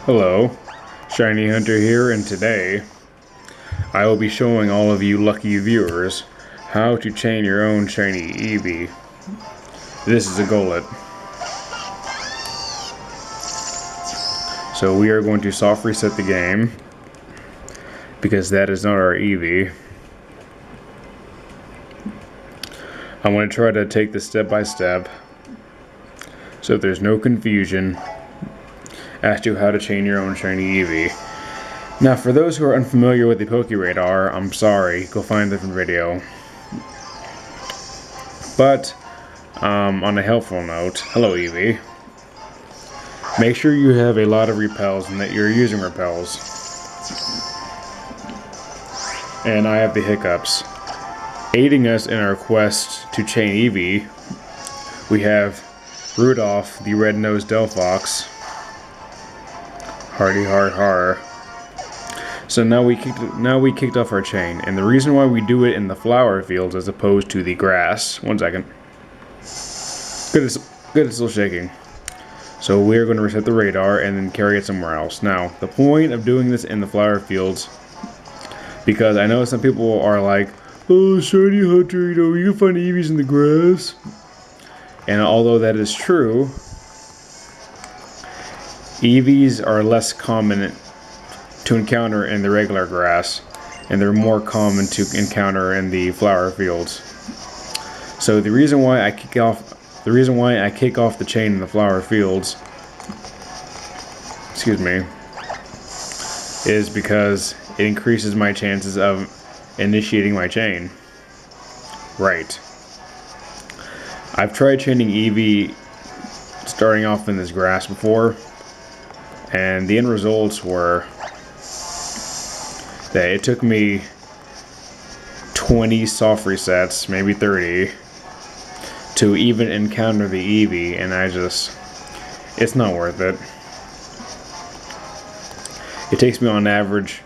Hello, Shiny Hunter here, and today I will be showing all of you lucky viewers how to chain your own shiny Eevee. This is a Golett. So we are going to soft reset the game because that is not our Eevee. I'm going to try to take this step by step so there's no confusion as to how to chain your own shiny Eevee. Now, for those who are unfamiliar with the Pokeradar, I'm sorry, go find a different video. But, on a helpful note, hello Eevee. Make sure you have a lot of repels and that you're using repels. And I have the hiccups. Aiding us in our quest to chain Eevee, we have Rudolph, the red-nosed Delphox. Hardy har har. So now we kicked off our chain, and the reason why we do it in the flower fields as opposed to the grass. 1 second. Good, it's still shaking. So we're going to reset the radar and then carry it somewhere else. Now, the point of doing this in the flower fields, because I know some people are like, "Oh, shiny hunter, you can find Eevees in the grass." And although that is true, Eevees are less common to encounter in the regular grass, and they're more common to encounter in the flower fields. So the reason why I kick off the chain in the flower fields, is because it increases my chances of initiating my chain. Right. I've tried chaining Eevee starting off in this grass before, and the end results were that it took me 20 soft resets, maybe 30, to even encounter the Eevee, and it's not worth it. It takes me on average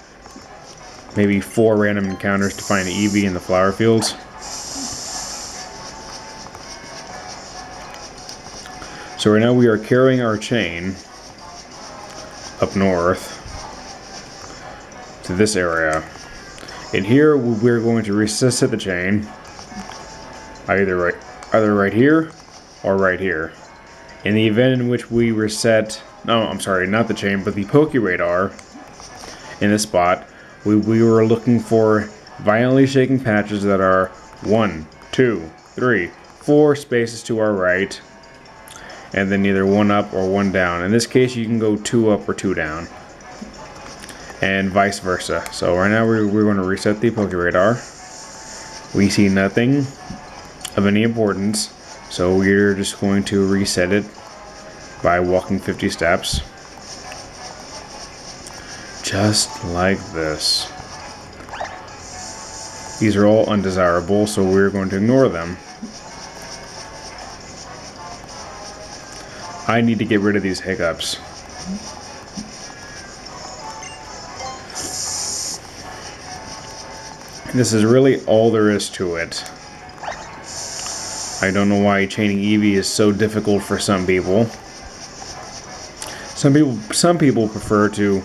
maybe 4 random encounters to find an Eevee in the flower fields. So right now we are carrying our chain up north to this area. And here we're going to reset the chain either right here or right here. In the event in which we reset, no, I'm sorry, not the chain, but the Pokeradar in this spot, we were looking for violently shaking patches that are 1, 2, 3, 4 spaces to our right, and then either 1 up or 1 down. In this case, you can go 2 up or 2 down, and vice versa. So right now we're going to reset the Pokeradar. We see nothing of any importance, so we're just going to reset it by walking 50 steps. Just like this. These are all undesirable, so we're going to ignore them. I need to get rid of these hiccups. This is really all there is to it. I don't know why chaining Eevee is so difficult for some people. Some people prefer to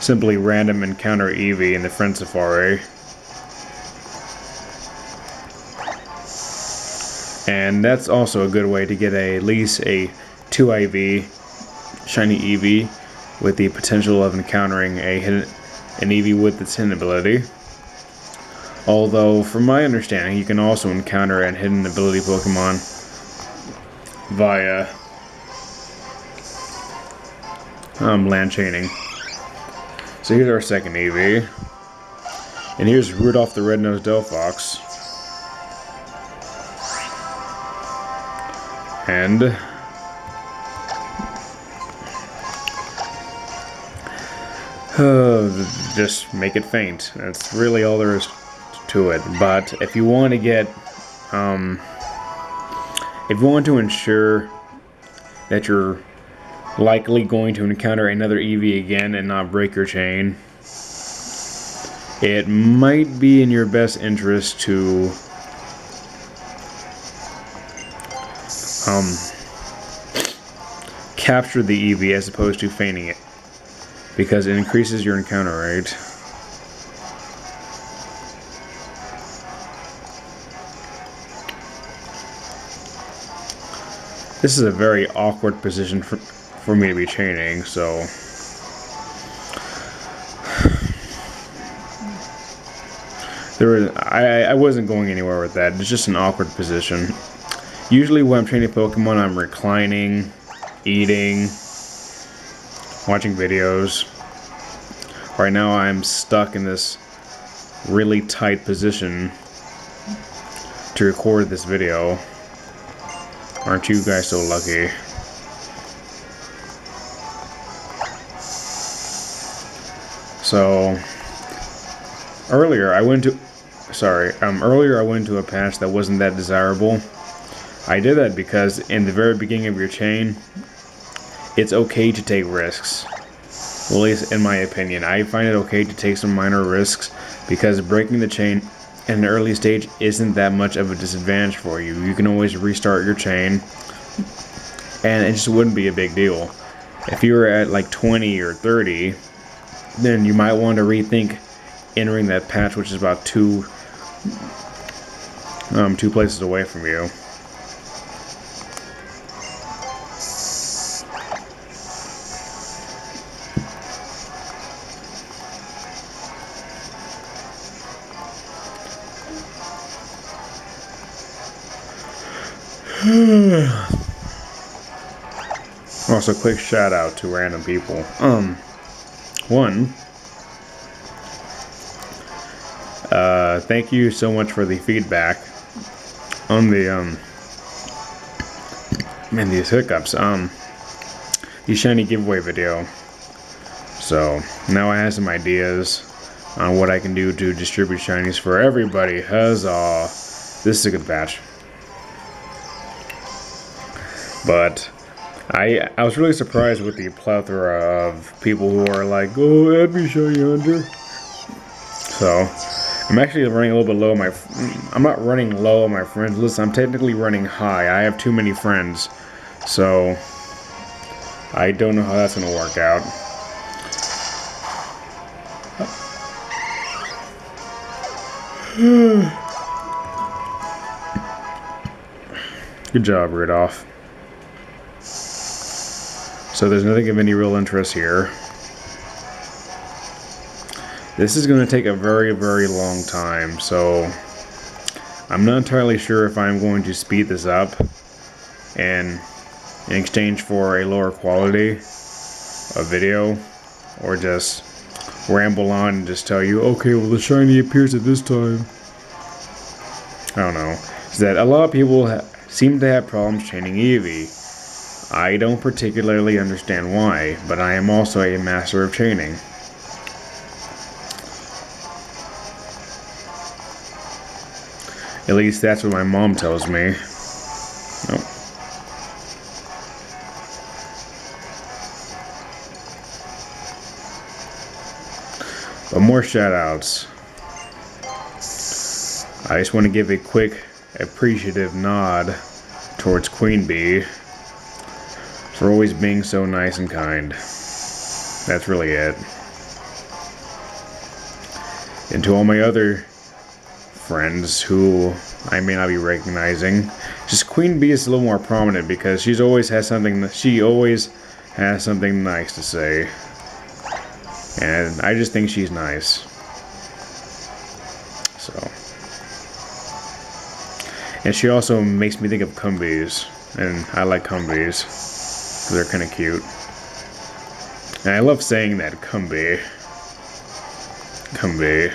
simply random encounter Eevee in the Friend Safari. And that's also a good way to get at least a 2 IV shiny Eevee with the potential of encountering an Eevee with its hidden ability. Although, from my understanding, you can also encounter a hidden ability Pokemon via land chaining. So here's our second Eevee. And here's Rudolph the red-nosed Delphox. And just make it faint. That's really all there is to it. But if you want to get, if you want to ensure that you're likely going to encounter another Eevee again and not break your chain, it might be in your best interest to capture the Eevee as opposed to feigning it, because it increases your encounter rate. This is a very awkward position for me to be chaining, so I wasn't going anywhere with that. It's just an awkward position. Usually when I'm training Pokemon, I'm reclining, eating, watching videos. Right now I'm stuck in this really tight position to record this video. Aren't you guys so lucky? So earlier I went to a patch that wasn't that desirable. I did that because in the very beginning of your chain, it's okay to take risks. Well, at least in my opinion, I find it okay to take some minor risks because breaking the chain in an early stage isn't that much of a disadvantage for you. You can always restart your chain, and it just wouldn't be a big deal. If you were at like 20 or 30, then you might want to rethink entering that patch, which is about two places away from you. Also, quick shout out to random people. One, thank you so much for the feedback on the man, these hiccups, the shiny giveaway video. So now I have some ideas on what I can do to distribute shinies for everybody. Huzzah! This is a good batch. But I was really surprised with the plethora of people who are like, "Oh, add me, Shiny Hunter." So I'm actually running a little bit low on I'm not running low on my friends list. I'm technically running high. I have too many friends, so I don't know how that's gonna work out. Good job, Rudolph. So there's nothing of any real interest here. This is going to take a very, very long time, so I'm not entirely sure if I'm going to speed this up and in exchange for a lower quality of video, or just ramble on and just tell you, okay, well the shiny appears at this time. I don't know. Is that a lot of people seem to have problems chaining Eevee. I don't particularly understand why, but I am also a master of chaining. At least that's what my mom tells me. Oh. But more shoutouts. I just want to give a quick appreciative nod towards Queen Bee for always being so nice and kind. That's really it. And to all my other friends who I may not be recognizing, just Queen Bee is a little more prominent because she always has something nice to say. And I just think she's nice. So. And she also makes me think of Cumbies. And I like Cumbies. They're kind of cute. And I love saying that, Cumbie. Cumbie.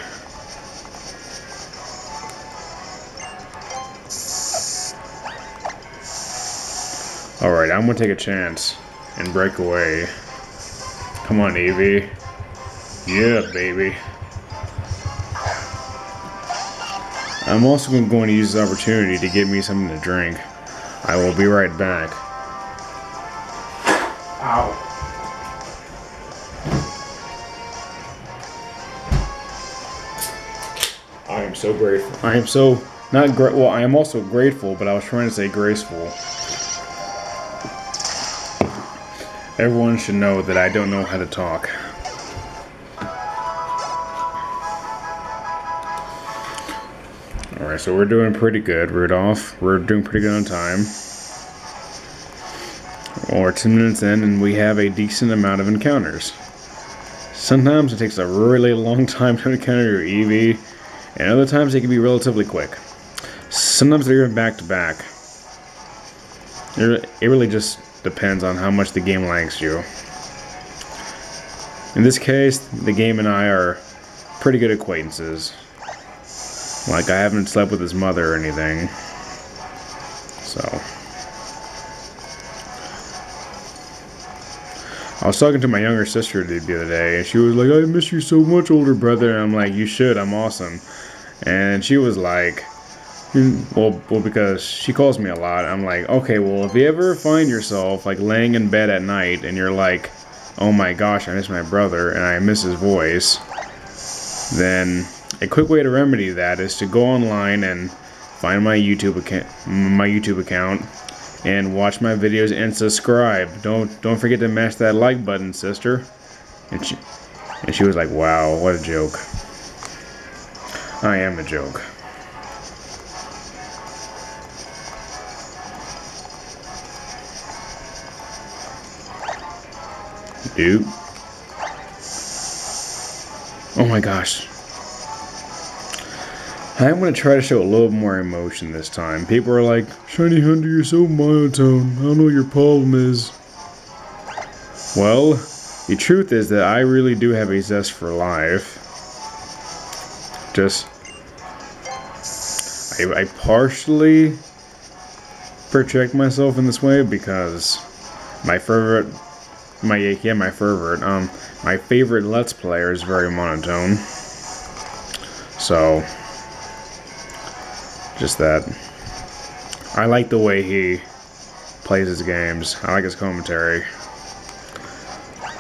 Alright, I'm gonna take a chance and break away. Come on, Eevee. Yeah, baby. I'm also going to use this opportunity to get me something to drink. I will be right back. Ow. I am so grateful. I am so not great. Well, I am also grateful, but I was trying to say graceful. Everyone should know that I don't know how to talk. Alright, so we're doing pretty good, Rudolph. We're doing pretty good on time. We're 10 minutes in, and we have a decent amount of encounters. Sometimes it takes a really long time to encounter your Eevee, and other times they can be relatively quick. Sometimes they're even back to back. It really just depends on how much the game likes you. In this case, the game and I are pretty good acquaintances. Like, I haven't slept with his mother or anything. So. I was talking to my younger sister the other day, and she was like, I miss you so much, older brother. And I'm like, you should, I'm awesome. And she was like, well, because she calls me a lot. I'm like, okay, well, if you ever find yourself, like, laying in bed at night, and you're like, oh my gosh, I miss my brother, and I miss his voice, then a quick way to remedy that is to go online and find my YouTube account, and watch my videos and subscribe. Don't forget to mash that like button, sister. And she was like, wow, what a joke. I am a joke. Dude. Oh my gosh. I'm going to try to show a little more emotion this time. People are like, Shiny Hunter, you're so monotone. I don't know what your problem is. Well, the truth is that I really do have a zest for life. I partially project myself in this way because my favorite Let's Player is very monotone. So, just that. I like the way he plays his games. I like his commentary.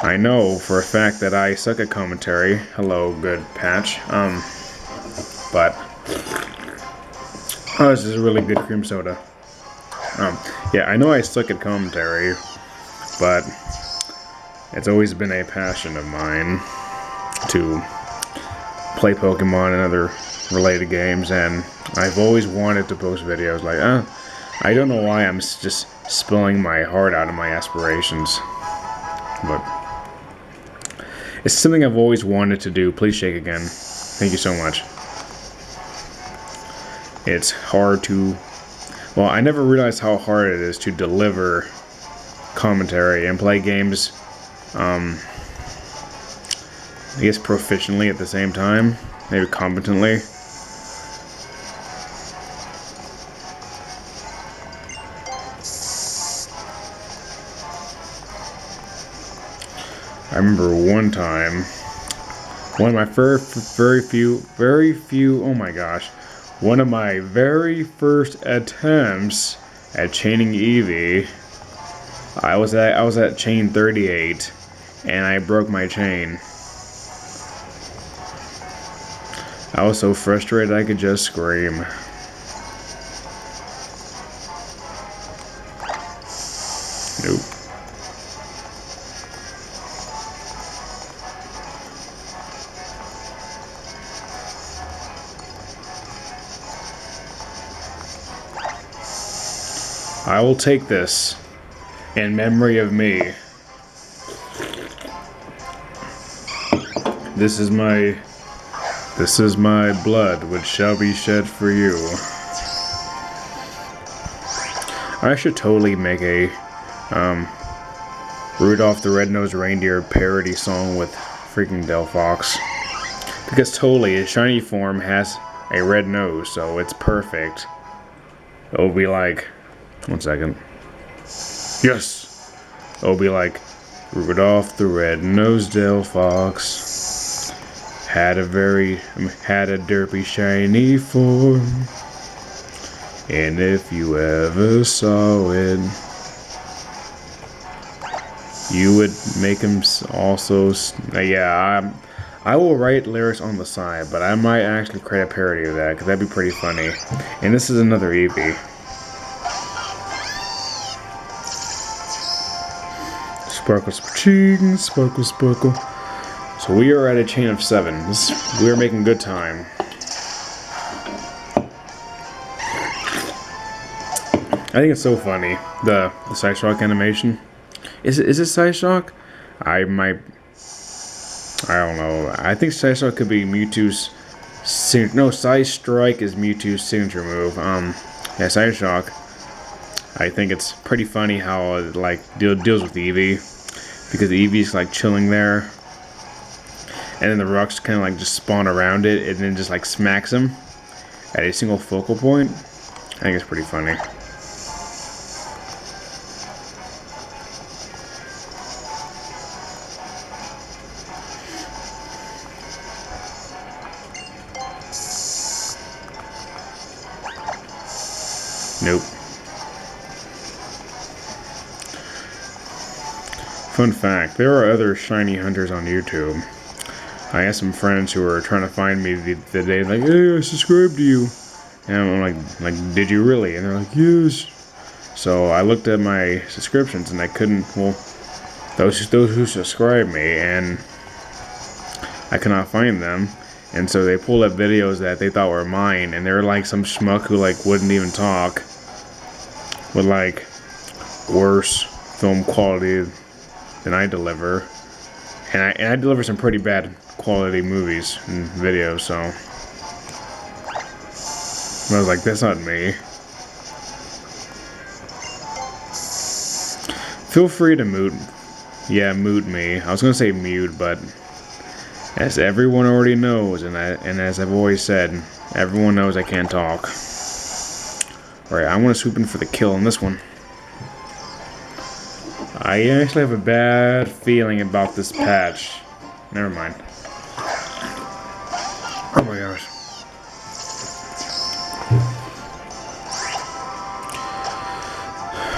I know for a fact that I suck at commentary. Hello, good patch. But oh, this is a really good cream soda. Yeah, I know I suck at commentary, but it's always been a passion of mine to play Pokemon and other related games, and I've always wanted to post videos like, I don't know why I'm just spilling my heart out of my aspirations, but it's something I've always wanted to do. Please shake again. Thank you so much. It's hard to, well, I never realized how hard it is to deliver commentary and play games, I guess proficiently at the same time, maybe competently. I remember one time, one of my one of my very first attempts at chaining Eevee, I was at chain 38, and I broke my chain. I was so frustrated I could just scream. Nope. I will take this in memory of me. This is my blood which shall be shed for you. I should totally make a Rudolph the Red-Nosed Reindeer parody song with freaking Delphox. Because totally his shiny form has a red nose, so it's perfect. It'll be like, one second. Yes! It'll be like, Rudolph the Red-Nosed Delphox had a derpy shiny form, and if you ever saw it, you would make him also. Yeah, I will write lyrics on the side, but I might actually create a parody of that because that'd be pretty funny. And this is another Eevee. Sparkle, sparkle, sparkle, sparkle. So we are at a chain of 7. We are making good time. I think it's so funny, the Psyshock animation. Is it Psyshock? I don't know. I think Psyshock could be Mewtwo's Psystrike is Mewtwo's signature move. Yeah, Psyshock. I think it's pretty funny how it like deals with Eevee, because Eevee's like chilling there, and then the rocks kind of like just spawn around it, and then just like smacks him at a single focal point. I think it's pretty funny. Nope. Fun fact, there are other shiny hunters on YouTube. I asked some friends who were trying to find me the day, like, hey, I subscribed to you. And I'm like, did you really? And they're like, yes. So I looked at my subscriptions and I couldn't, well, those who subscribed me, and I could not find them. And so they pulled up videos that they thought were mine, and they were like some schmuck who like wouldn't even talk, with like worse film quality than I deliver, and I deliver some pretty bad quality movies and videos. So I was like, that's not me. Feel free to mute me. I was gonna say mute, but as everyone already knows, and as I've always said, everyone knows I can't talk. Alright, I want to swoop in for the kill on this one. I actually have a bad feeling about this patch. Never mind. Oh my gosh.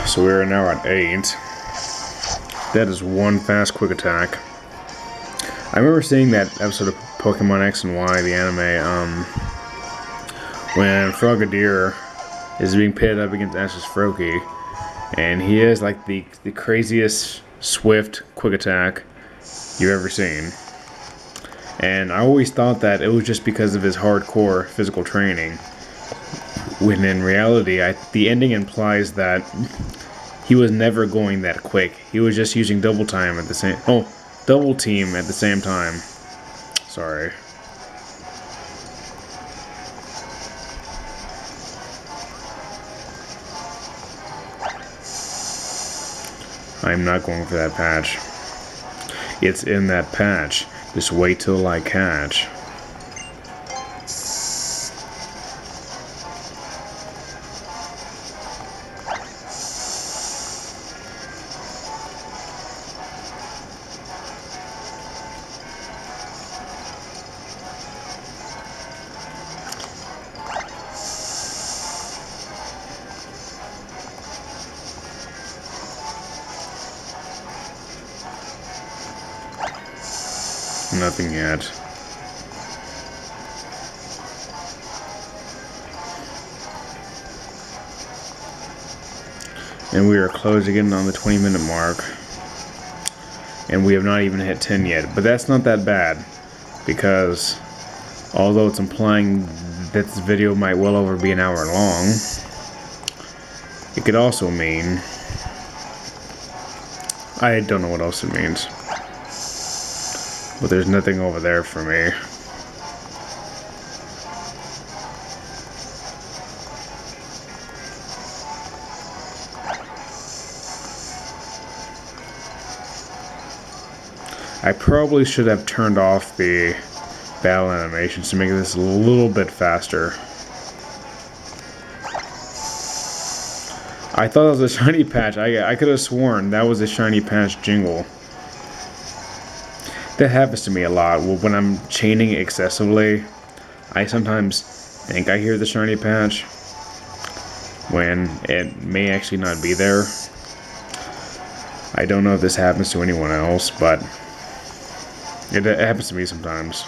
So we are now at 8. That is one fast quick attack. I remember seeing that episode of Pokemon X and Y, the anime, when Frogadier is being pitted up against Ash's Froakie, and he has like the craziest swift quick attack you've ever seen. And I always thought that it was just because of his hardcore physical training, when in reality, the ending implies that he was never going that quick. He was just using double team at the same time. Sorry. I'm not going for that patch. It's in that patch. Just wait till I catch. Nothing yet. And we are closing in on the 20-minute mark. And we have not even hit 10 yet. But that's not that bad, because although it's implying that this video might well over be an hour long, it could also mean... I don't know what else it means. But there's nothing over there for me. I probably should have turned off the battle animations to make this a little bit faster. I thought it was a shiny patch. I could have sworn that was a shiny patch jingle. That happens to me a lot. When I'm chaining excessively, I sometimes think I hear the shiny patch when it may actually not be there. I don't know if this happens to anyone else, but it happens to me sometimes.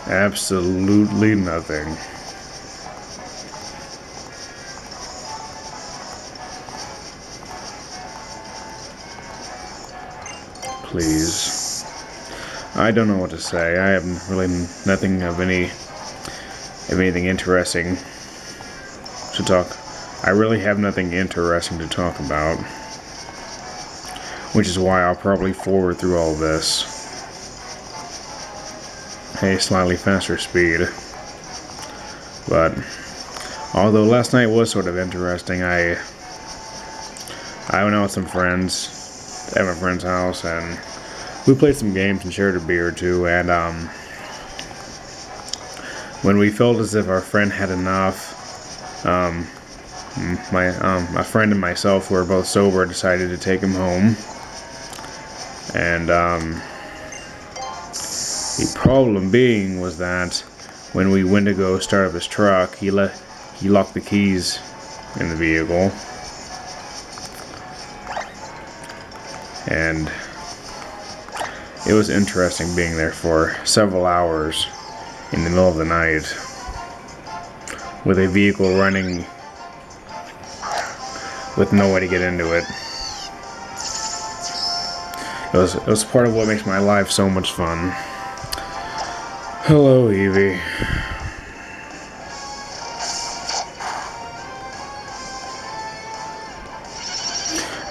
Absolutely nothing. Please. I don't know what to say. I have really nothing of anything interesting to talk. I really have nothing interesting to talk about, which is why I'll probably forward through all this at a slightly faster speed. But although last night was sort of interesting, I went out with some friends at my friend's house, and we played some games and shared a beer or two, and when we felt as if our friend had enough, my friend and myself, who were both sober, decided to take him home. And the problem being was that when we went to go start up his truck, he locked the keys in the vehicle. And it was interesting being there for several hours in the middle of the night with a vehicle running with no way to get into it. It was part of what makes my life so much fun. Hello, Eevee.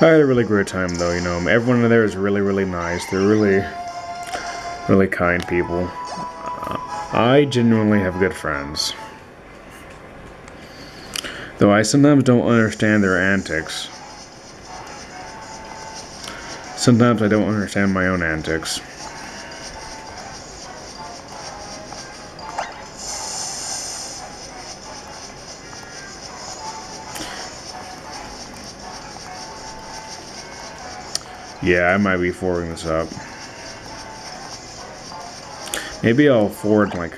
I had a really great time, though, you know. Everyone there is really, really nice. They're really, really kind people. I genuinely have good friends. Though I sometimes don't understand their antics. Sometimes I don't understand my own antics. Yeah, I might be forwarding this up. Maybe I'll forward, like,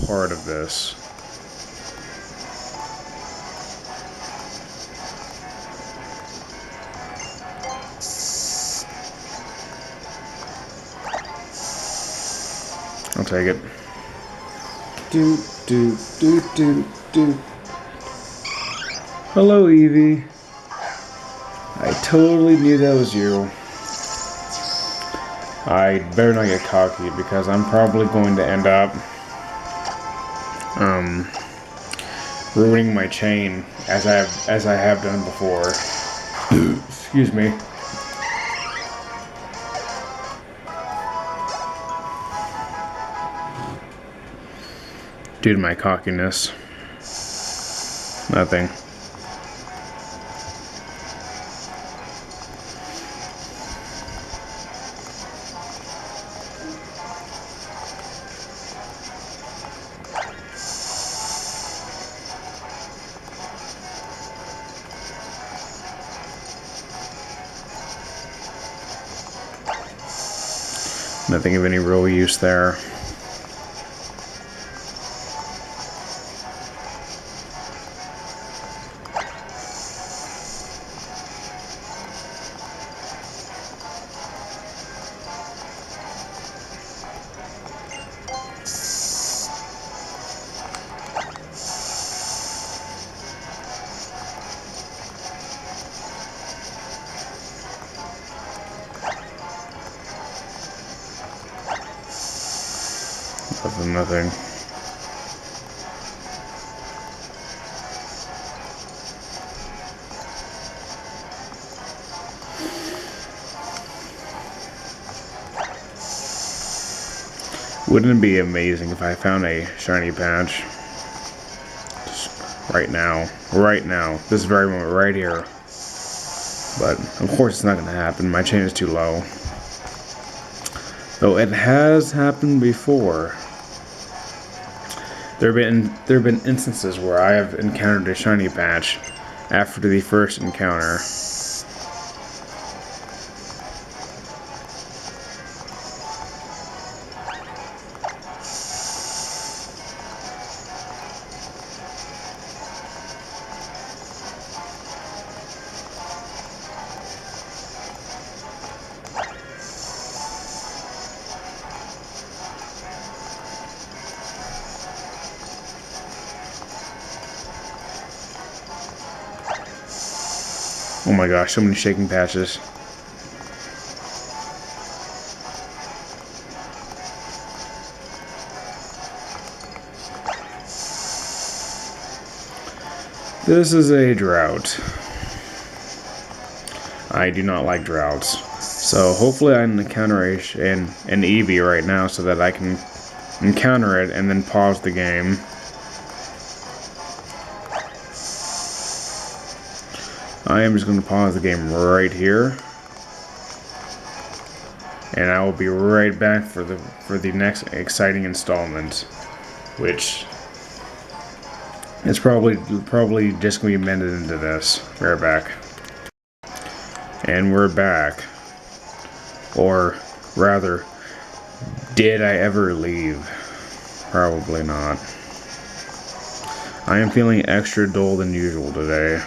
part of this. I'll take it. Do. Hello, Eevee. I totally knew that was you. I better not get cocky because I'm probably going to end up ruining my chain as I have done before. Excuse me. Due to my cockiness. Nothing. Nothing of any real use there. Nothing. Wouldn't it be amazing if I found a shiny patch? Just right now. Right now. This very moment, right here. But, of course, it's not going to happen. My chain is too low. Though it has happened before. There have been instances where I have encountered a shiny patch after the first encounter. Oh my gosh, so many shaking patches. This is a drought. I do not like droughts. So hopefully I encounter an Eevee right now so that I can encounter it and then pause the game. I am just going to pause the game right here. And I will be right back for the next exciting installment, which is probably just going to be amended into this. We're back. And we're back. Or rather, did I ever leave? Probably not. I am feeling extra dull than usual today.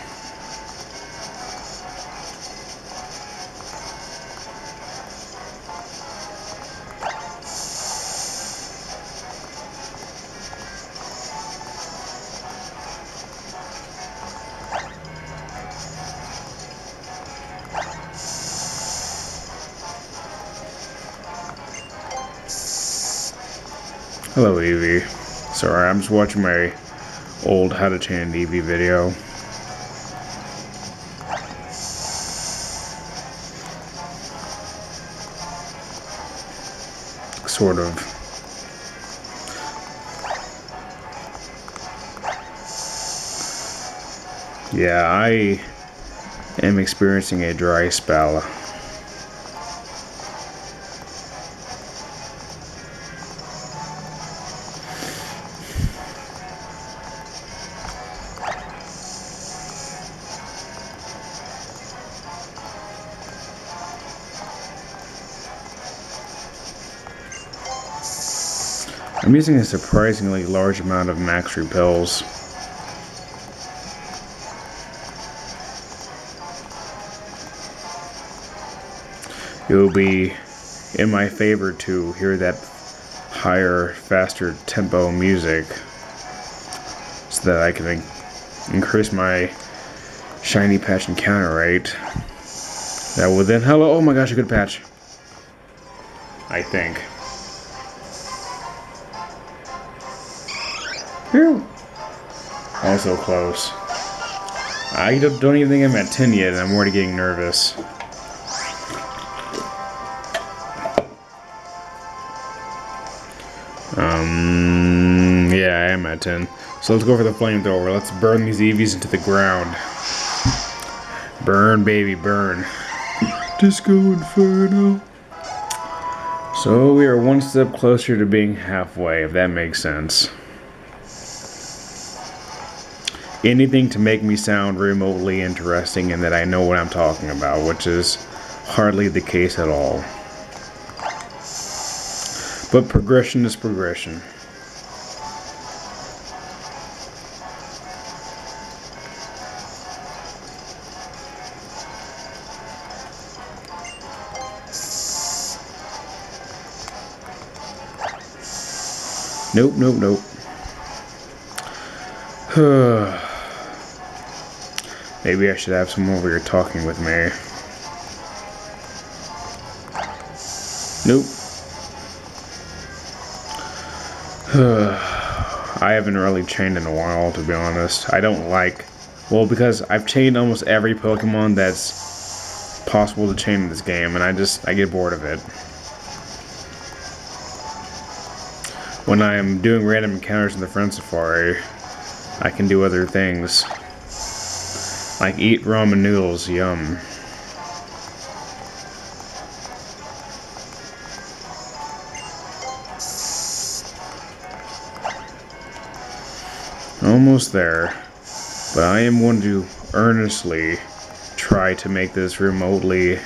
Hello, Eevee. Sorry, I'm just watching my old How to Chain an Eevee video. Sort of. Yeah, I am experiencing a dry spell. I'm using a surprisingly large amount of max repels. It will be in my favor to hear that higher, faster tempo music so that I can increase my shiny patch encounter rate. That will then, oh my gosh, a good patch. I think. Whew. Also close. I don't even think I'm at 10 yet, and I'm already getting nervous. Yeah, I am at 10. So let's go for the flamethrower. Let's burn these Eevees into the ground. Burn, baby, burn. Disco Inferno. So we are one step closer to being halfway, if that makes sense. Anything to make me sound remotely interesting and that I know what I'm talking about, which is hardly the case at all. But progression is progression. Nope, nope, nope. Maybe I should have someone over here talking with me. Nope. I haven't really chained in a while, to be honest. I don't like... Well, because I've chained almost every Pokemon that's possible to chain in this game, and I get bored of it. When I'm doing random encounters in the Friend Safari, I can do other things. Like eat ramen noodles, yum. Almost there. But I am going to earnestly try to make this remotely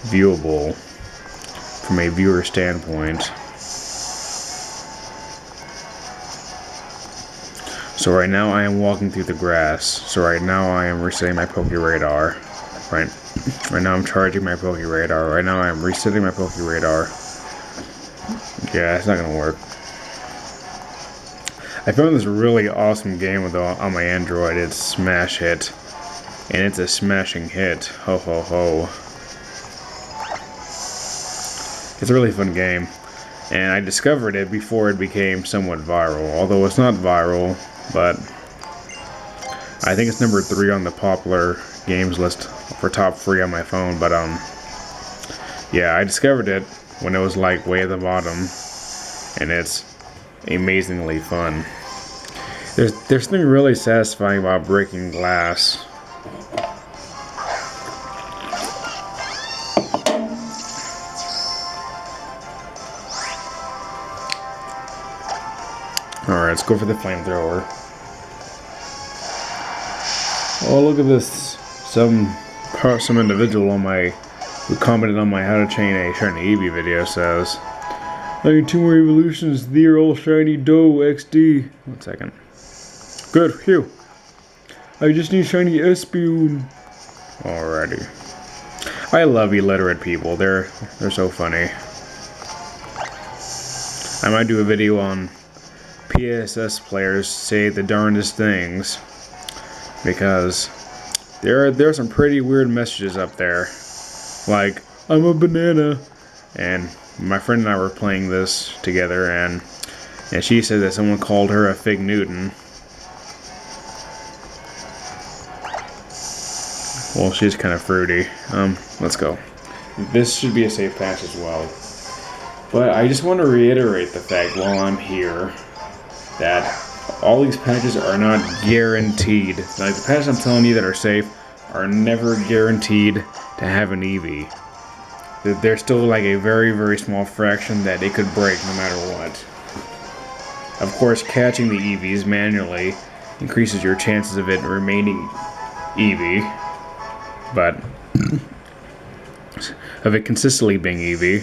viewable from a viewer standpoint. So right now I am walking through the grass. So right now I am resetting my Pokeradar. Right now I'm charging my Pokeradar. Right now I am resetting my Pokeradar. Yeah, it's not gonna work. I found this really awesome game on my Android. It's smash hit. And it's a smashing hit. Ho ho ho. It's a really fun game. And I discovered it before it became somewhat viral. Although it's not viral, but I think it's number 3 on the popular games list for top 3 on my phone. But yeah, I discovered it when it was like way at the bottom, and it's amazingly fun. There's something really satisfying about breaking glass. Alright, let's go for the flamethrower. Oh, look at this. Some individual who commented on my How to Chain a Shiny Eevee video says, I need 2 more evolutions, dear old shiny dough XD. 1 second. Good, phew. I just need shiny Espeon. Alrighty. I love illiterate people. They're so funny. I might do a video on PSS players say the darndest things, because there are some pretty weird messages up there, like I'm a banana, and my friend and I were playing this together, and she said that someone called her a Fig Newton. Well, she's kind of fruity. Let's go. This should be a safe patch as well, but I just want to reiterate the fact while I'm here that all these patches are not guaranteed. Like, the patches I'm telling you that are safe are never guaranteed to have an Eevee. There's still like a very, very small fraction that it could break no matter what. Of course, catching the Eevees manually increases your chances of it remaining Eevee, but of it consistently being Eevee.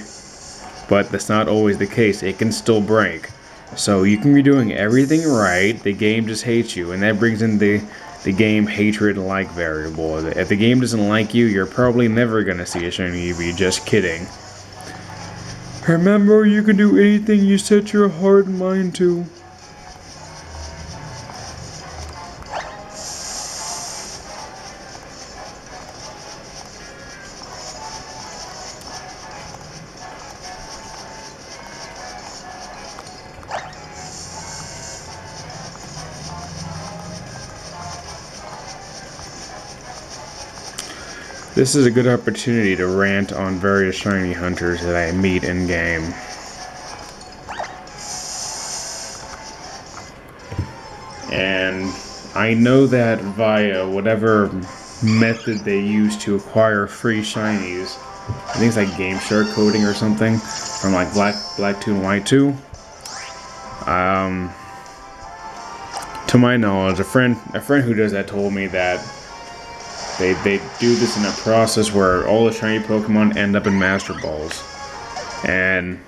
But that's not always the case. It can still break. So you can be doing everything right, the game just hates you, and that brings in the game hatred-like variable. If the game doesn't like you, you're probably never gonna see a shiny Eevee, just kidding. Remember, you can do anything you set your heart and mind to. This is a good opportunity to rant on various shiny hunters that I meet in game. And I know that via whatever method they use to acquire free shinies, I think it's like game shark coding or something, from like Black 2 and White 2. To my knowledge, a friend who does that told me that They do this in a process where all the shiny Pokemon end up in Master Balls. And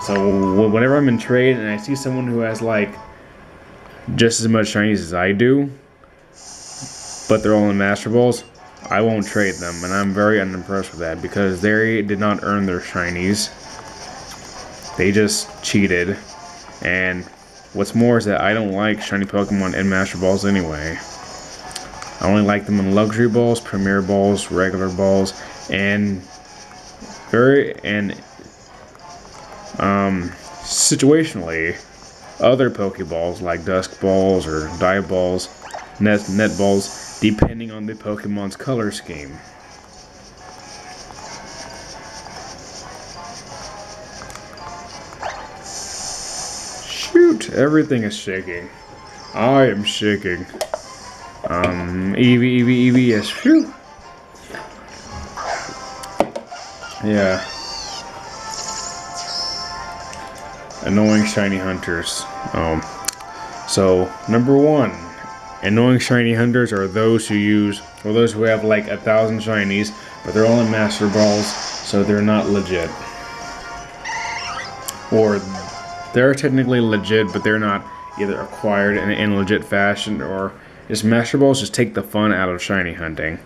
so whenever I'm in trade and I see someone who has like just as much shinies as I do, but they're all in Master Balls, I won't trade them. And I'm very unimpressed with that, because they did not earn their shinies. They just cheated. And what's more is that I don't like shiny Pokemon in Master Balls anyway. I only like them in luxury balls, premier balls, regular balls, and situationally other Pokeballs like Dusk Balls or Dive Balls, Net Balls, depending on the Pokemon's color scheme. Shoot, everything is shaking. I am shaking. Eevee, yes, phew. Yeah. Annoying shiny hunters. So, number 1. Annoying shiny hunters are those who have like 1,000 shinies, but they're all in Master Balls, so they're not legit. Or, they're technically legit, but they're not either acquired in a legit fashion, or just Master Balls just take the fun out of shiny hunting.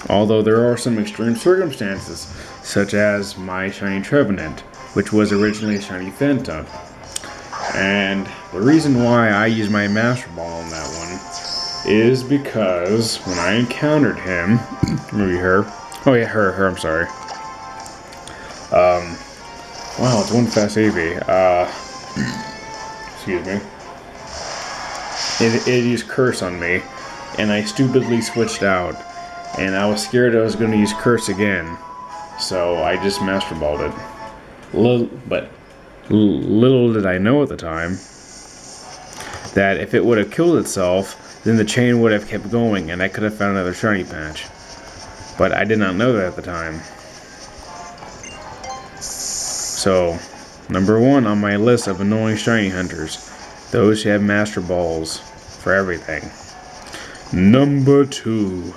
Although there are some extreme circumstances, such as my shiny Trevenant, which was originally a shiny Phantom. And the reason why I use my Master Ball on that one is because when I encountered him, maybe her. Oh yeah, her. I'm sorry. Wow, it's one fast Eevee. Excuse me. It used curse on me, and I stupidly switched out, and I was scared I was going to use curse again, so I just Master Balled it. Little did I know at the time that if it would have killed itself, then the chain would have kept going, and I could have found another shiny patch. But I did not know that at the time. So, number 1 on my list of annoying shiny hunters, those who have Master Balls for everything. Number 2,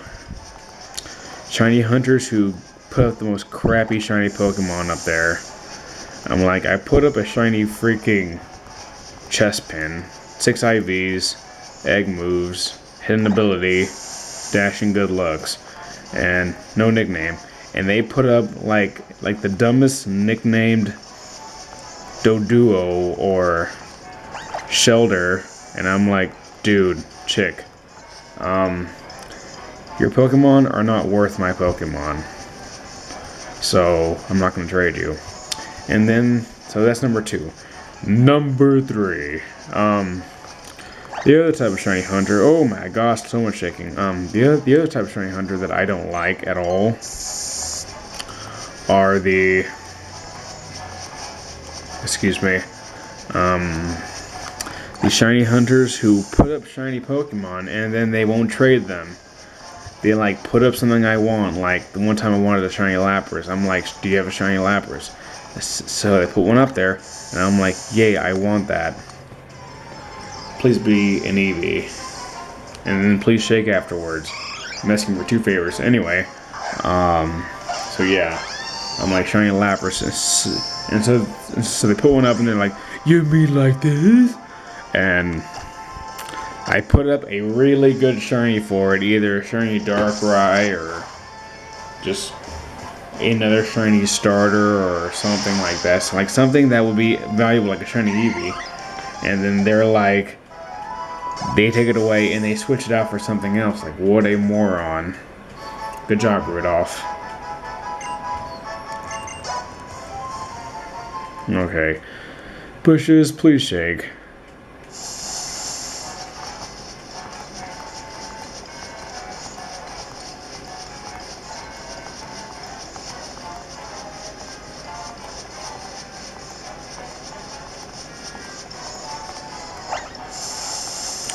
shiny hunters who put up the most crappy shiny Pokemon up there. I'm like, I put up a shiny freaking chest pin, 6 IVs, egg moves, hidden ability, dashing good looks, and no nickname. And they put up like the dumbest nicknamed Doduo or Shelter, and I'm like, dude, chick, your Pokemon are not worth my Pokemon, so I'm not going to trade you. And then, so that's number 2. Number 3, the other type of shiny hunter, oh my gosh, so much shaking. The other type of shiny hunter that I don't like at all are the, the shiny hunters who put up shiny Pokemon and then they won't trade them. They like put up something I want, like the one time I wanted a shiny Lapras. I'm like, do you have a shiny Lapras? So they put one up there, and I'm like, yay, I want that. Please be an Eevee. And then please shake afterwards. I'm asking for 2 favors. Anyway, so yeah, I'm like, shiny Lapras. And so they put one up, and they're like, you mean like this? And I put up a really good shiny for it, either a shiny Darkrai or just another shiny starter or something like that. So like something that would be valuable, like a shiny Eevee. And then they're like, they take it away and they switch it out for something else. Like, what a moron. Good job, Rudolph. Okay. Bushes, please shake.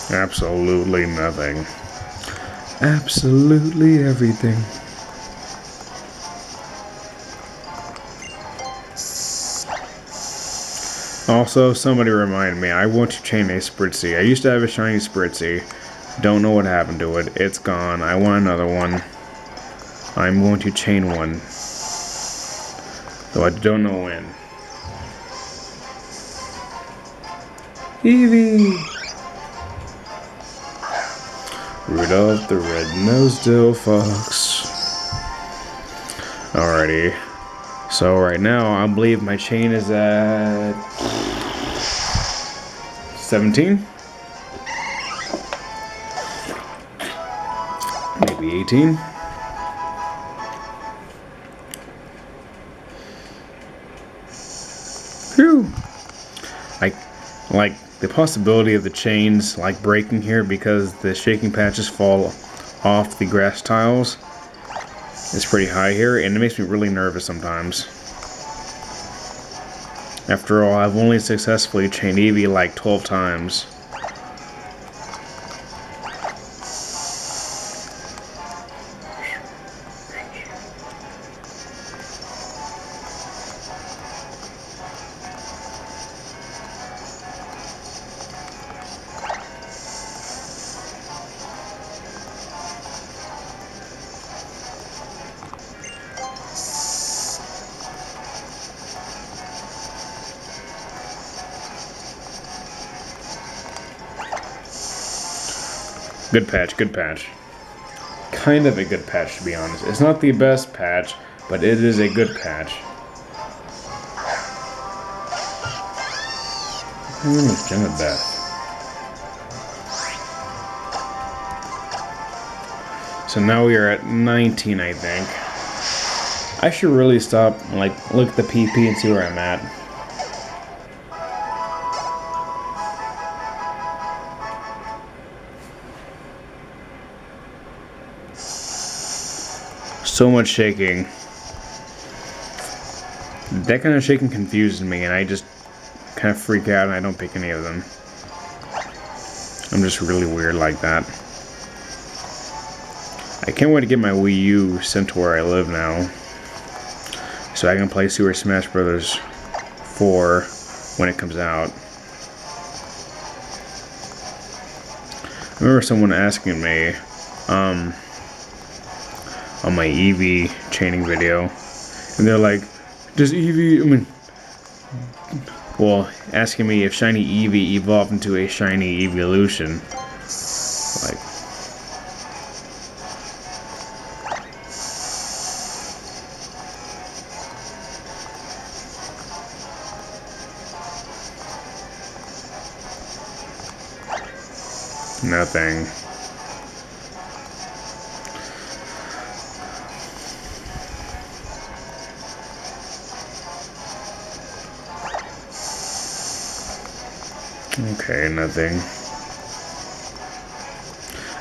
Absolutely nothing. Absolutely everything. Also, somebody remind me, I want to chain a Spritzy. I used to have a shiny Spritzy. Don't know what happened to it. It's gone. I want another one. I'm going to chain one. Though I don't know when. Eevee! Rudolph the Red-Nosed Fox. Alrighty. So right now, I believe my chain is at 17? Maybe 18? Whew. Like the possibility of the chains like breaking here because the shaking patches fall off the grass tiles is pretty high here, and it makes me really nervous sometimes. After all, I've only successfully chained Eevee like 12 times. Good patch, good patch. Kind of a good patch, to be honest. It's not the best patch, but it is a good patch. Her name is Jenna Beth. So now we are at 19, I think. I should really stop, like, look at the PP and see where I'm at. So much shaking. That kind of shaking confuses me, and I just kind of freak out and I don't pick any of them. I'm just really weird like that. I can't wait to get my Wii U sent to where I live now, so I can play Super Smash Bros. 4 when it comes out. I remember someone asking me on my Eevee chaining video, and they're like, does Eevee, well, asking me if shiny Eevee evolved into a shiny evolution. Like, nothing. Okay, nothing.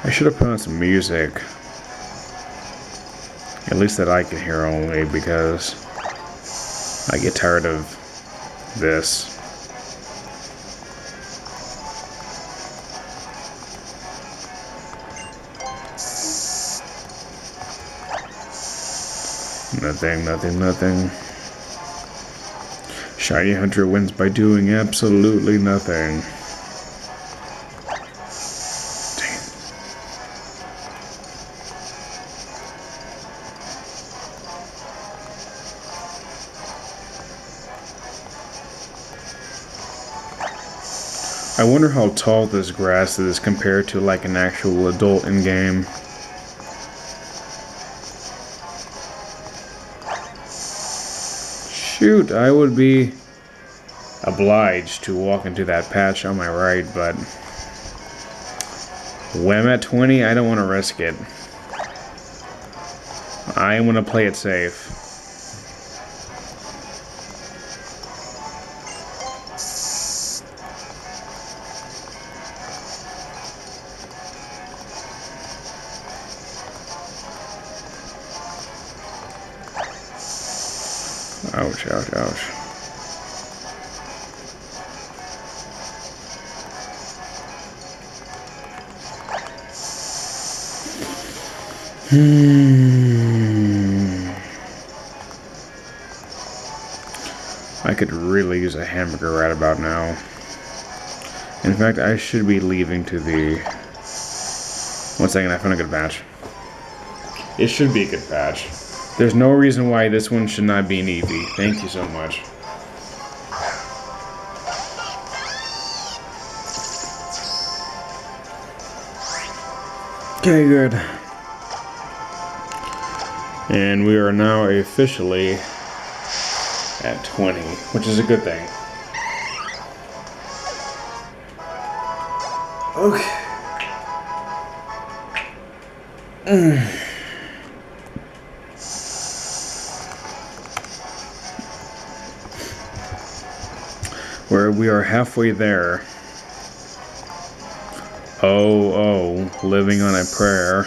I should have put on some music. At least that I can hear only, because I get tired of this. Nothing, nothing, nothing. Shiny Hunter wins by doing absolutely nothing. Dang. I wonder how tall this grass is compared to like an actual adult in game. Shoot, I would be obliged to walk into that patch on my right, but when I'm at 20, I don't want to risk it. I want to play it safe. Ouch, ouch, ouch. I could really use a hamburger right about now. In fact, I should be leaving to the... One second, I found a good patch. It should be a good patch. There's no reason why this one should not be an Eevee. Thank you so much. Okay, good. And we are now officially at 20, which is a good thing. Okay. Where we are halfway there. Oh, living on a prayer.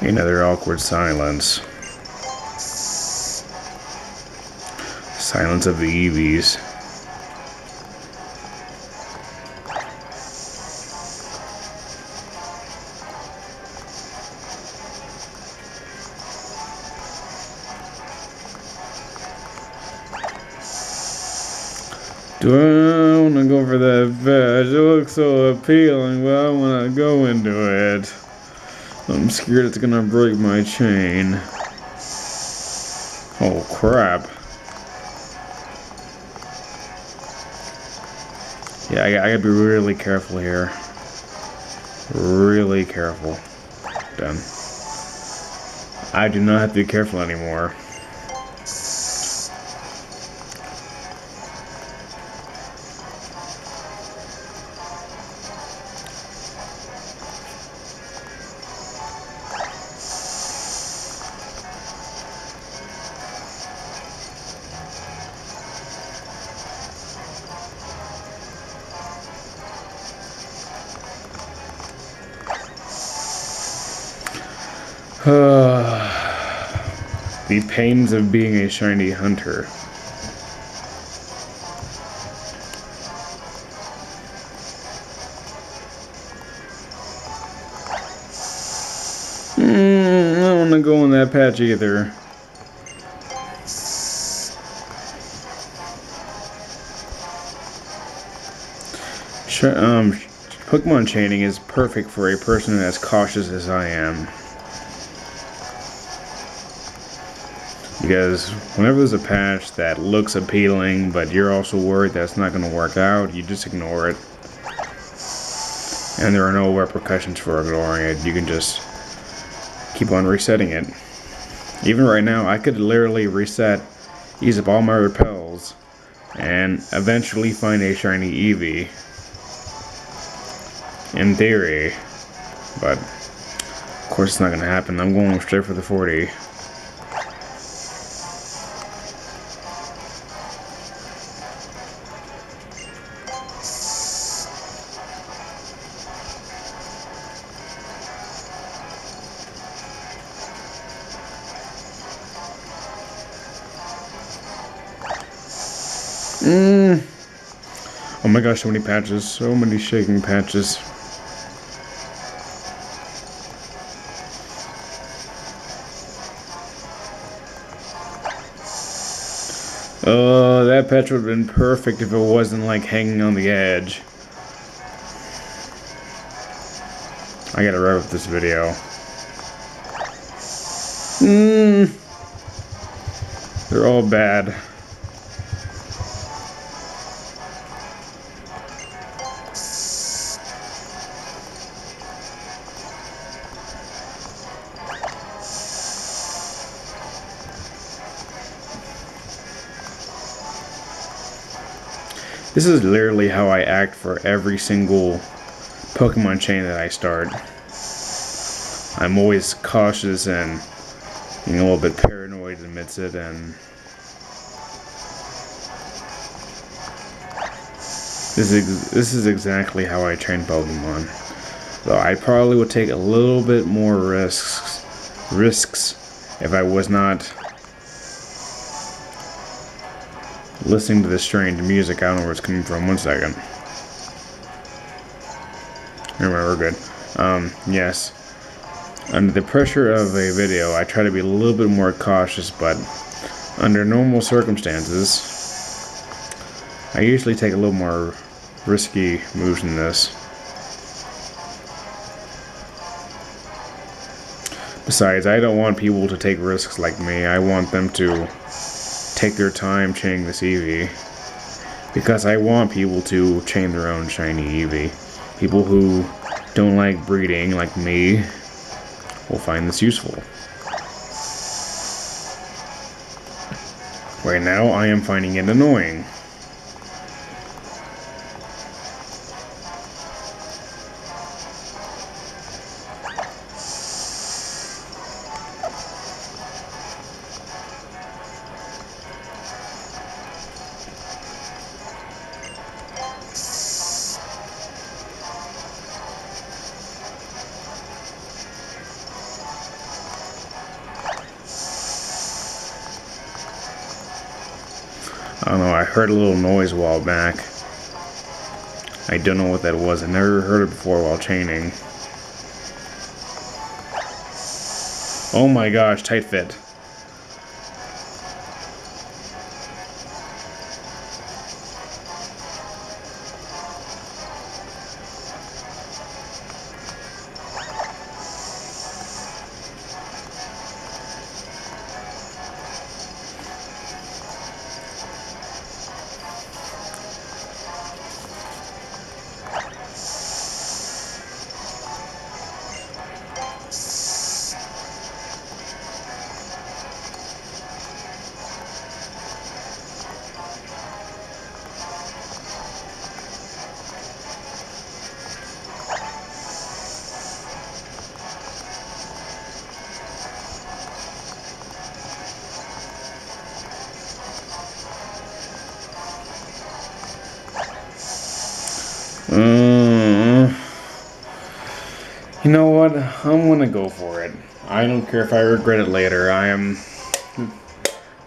Another awkward silence. Silence of the Eevees. Do I want to go for that badge? It looks so appealing, but I want to go into it. I'm scared it's gonna break my chain. Oh crap. Yeah, I gotta be really careful here. Really careful. Done. I do not have to be careful anymore. The pains of being a shiny hunter. I don't want to go in that patch either. Pokemon chaining is perfect for a person as cautious as I am. Because whenever there's a patch that looks appealing, but you're also worried that it's not going to work out, you just ignore it. And there are no repercussions for ignoring it. You can just keep on resetting it. Even right now, I could literally reset, use up all my repels, and eventually find a shiny Eevee. In theory. But, of course it's not going to happen. I'm going straight for the 40. Oh my gosh, so many patches. So many shaking patches. Oh, that patch would have been perfect if it wasn't like hanging on the edge. I gotta wrap up this video. They're all bad. This is literally how I act for every single Pokemon chain that I start. I'm always cautious and a little bit paranoid amidst it, and this is exactly how I train Pokemon. Though I probably would take a little bit more risks if I was not listening to this strange music. I don't know where it's coming from. 1 second. Remember, we're good. Yes. Under the pressure of a video, I try to be a little bit more cautious, but under normal circumstances, I usually take a little more risky moves than this. Besides, I don't want people to take risks like me. I want them to take their time chaining this Eevee, because I want people to chain their own shiny Eevee. People who don't like breeding, like me, will find this useful. Right now, I am finding it annoying. I don't know, I heard a little noise a while back. I don't know what that was. I never heard it before while chaining. Oh my gosh, tight fit. You know what? I'm gonna go for it. I don't care if I regret it later.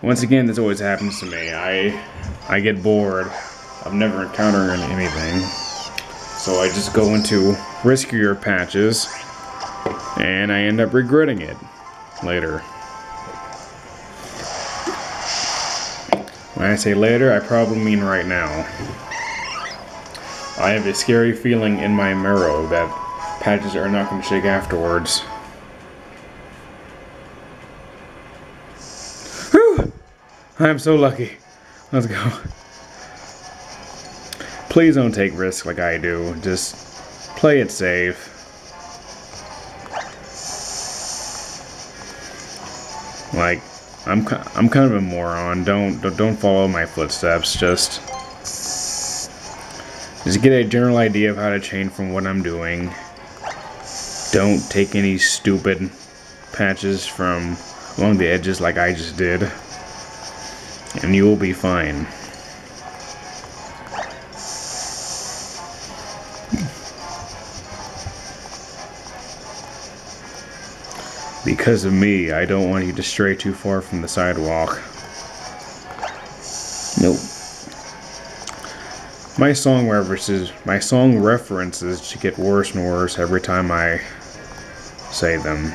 Once again, this always happens to me. I get bored of never encountering anything. So I just go into riskier patches, and I end up regretting it later. When I say later, I probably mean right now. I have a scary feeling in my marrow that patches are not going to shake afterwards. Whew! I'm so lucky. Let's go. Please don't take risks like I do. Just play it safe. Like, I'm kind of a moron. Don't follow my footsteps. Just get a general idea of how to chain from what I'm doing. Don't take any stupid patches from along the edges like I just did, and you will be fine. Because of me, I don't want you to stray too far from the sidewalk. Nope. My song references should get worse and worse every time I say them.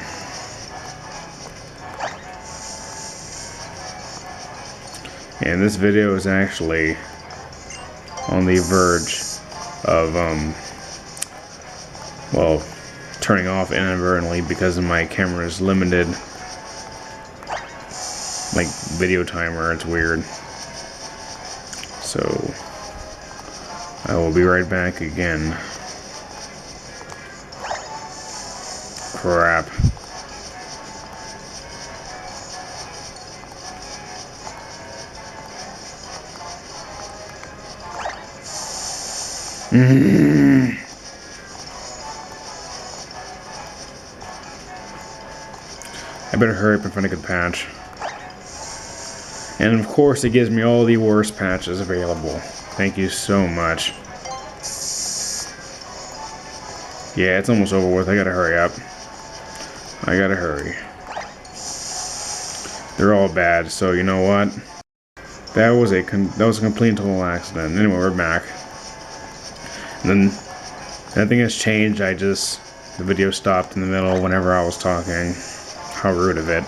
And this video is actually on the verge of well, turning off inadvertently because of my camera's limited like video timer. It's weird. So I will be right back again. Crap. I better hurry up and find a good patch. And of course it gives me all the worst patches available. Thank you so much. Yeah, it's almost over with. I gotta hurry up. I gotta hurry. They're all bad, so you know what? That was a complete and total accident. Anyway, we're back. And then nothing has changed. The video stopped in the middle whenever I was talking. How rude of it.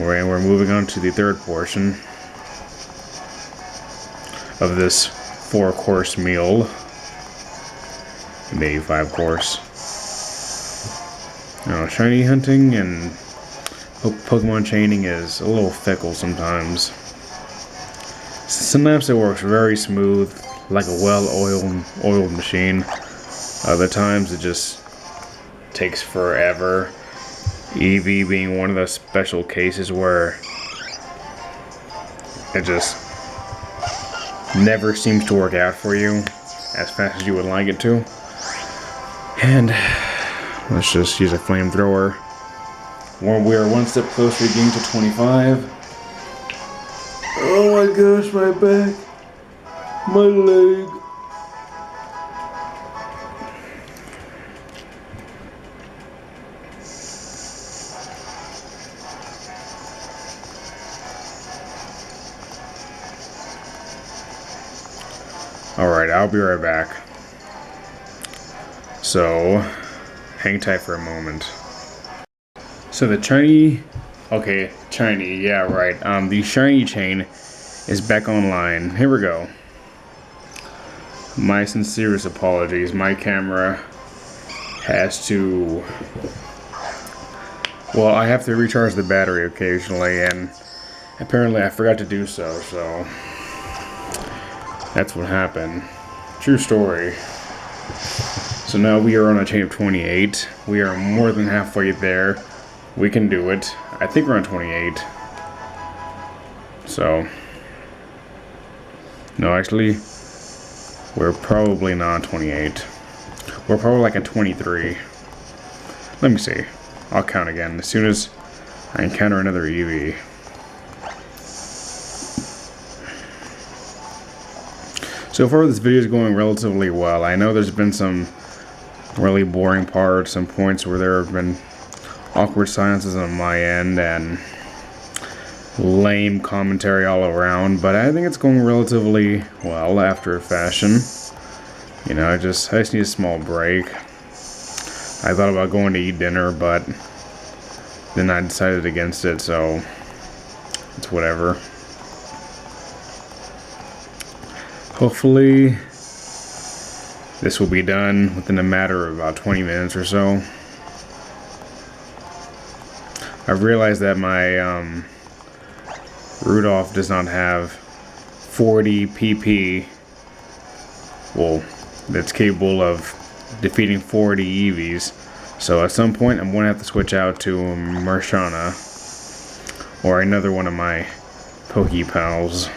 We're moving on to the third portion of this 4-course meal. Maybe 5-course. Shiny hunting and Pokemon chaining is a little fickle sometimes. Sometimes it works very smooth, like a well-oiled machine. Other times it just takes forever. Eevee being one of those special cases where it just never seems to work out for you as fast as you would like it to. And let's just use a flamethrower. We are one step closer to getting to 25. Oh my gosh, my back. My leg. Alright, I'll be right back. So, hang tight for a moment. So the shiny, yeah, right. The shiny chain is back online. Here we go. My sincerest apologies. My camera has to, well, I have to recharge the battery occasionally, and apparently I forgot to do so, so that's what happened. True story. So now we are on a chain of 28. We are more than halfway there. We can do it. I think we're on 28. So, no, actually, we're probably not on 28. We're probably like at 23. Let me see. I'll count again as soon as I encounter another Eevee. So far this video is going relatively well. I know there's been some really boring parts, some points where there have been awkward silences on my end, and lame commentary all around, but I think it's going relatively well after a fashion. You know, I just need a small break. I thought about going to eat dinner, but then I decided against it, so it's whatever. Hopefully this will be done within a matter of about 20 minutes or so. I've realized that my Rudolph does not have 40 PP. Well, that's capable of defeating 40 Eevees. So at some point I'm going to have to switch out to Marshana or another one of my Poke Pals.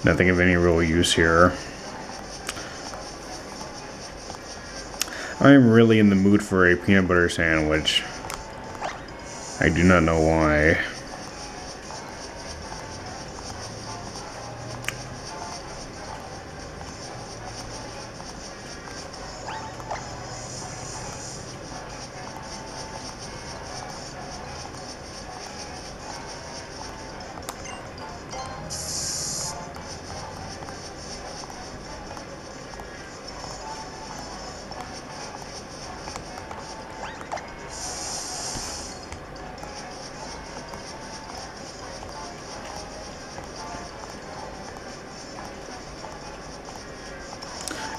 Nothing of any real use here. I am really in the mood for a peanut butter sandwich. I do not know why.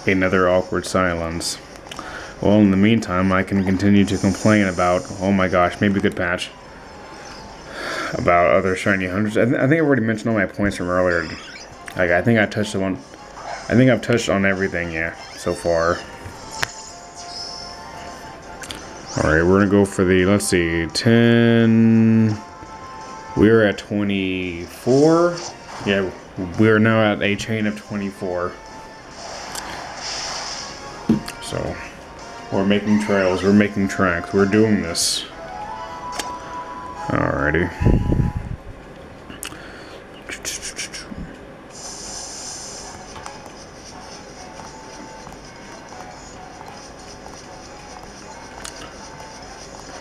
Another awkward silence. Well, in the meantime, I can continue to complain about, oh my gosh, maybe a good patch, about other shiny hunters. I think I've already mentioned all my points from earlier. Like, I think I've touched on everything, yeah, so far. Alright, we're gonna go for the, let's see, 10... We're at 24. Yeah, we're now at a chain of 24. So, we're making trails, we're making tracks, we're doing this. Alrighty.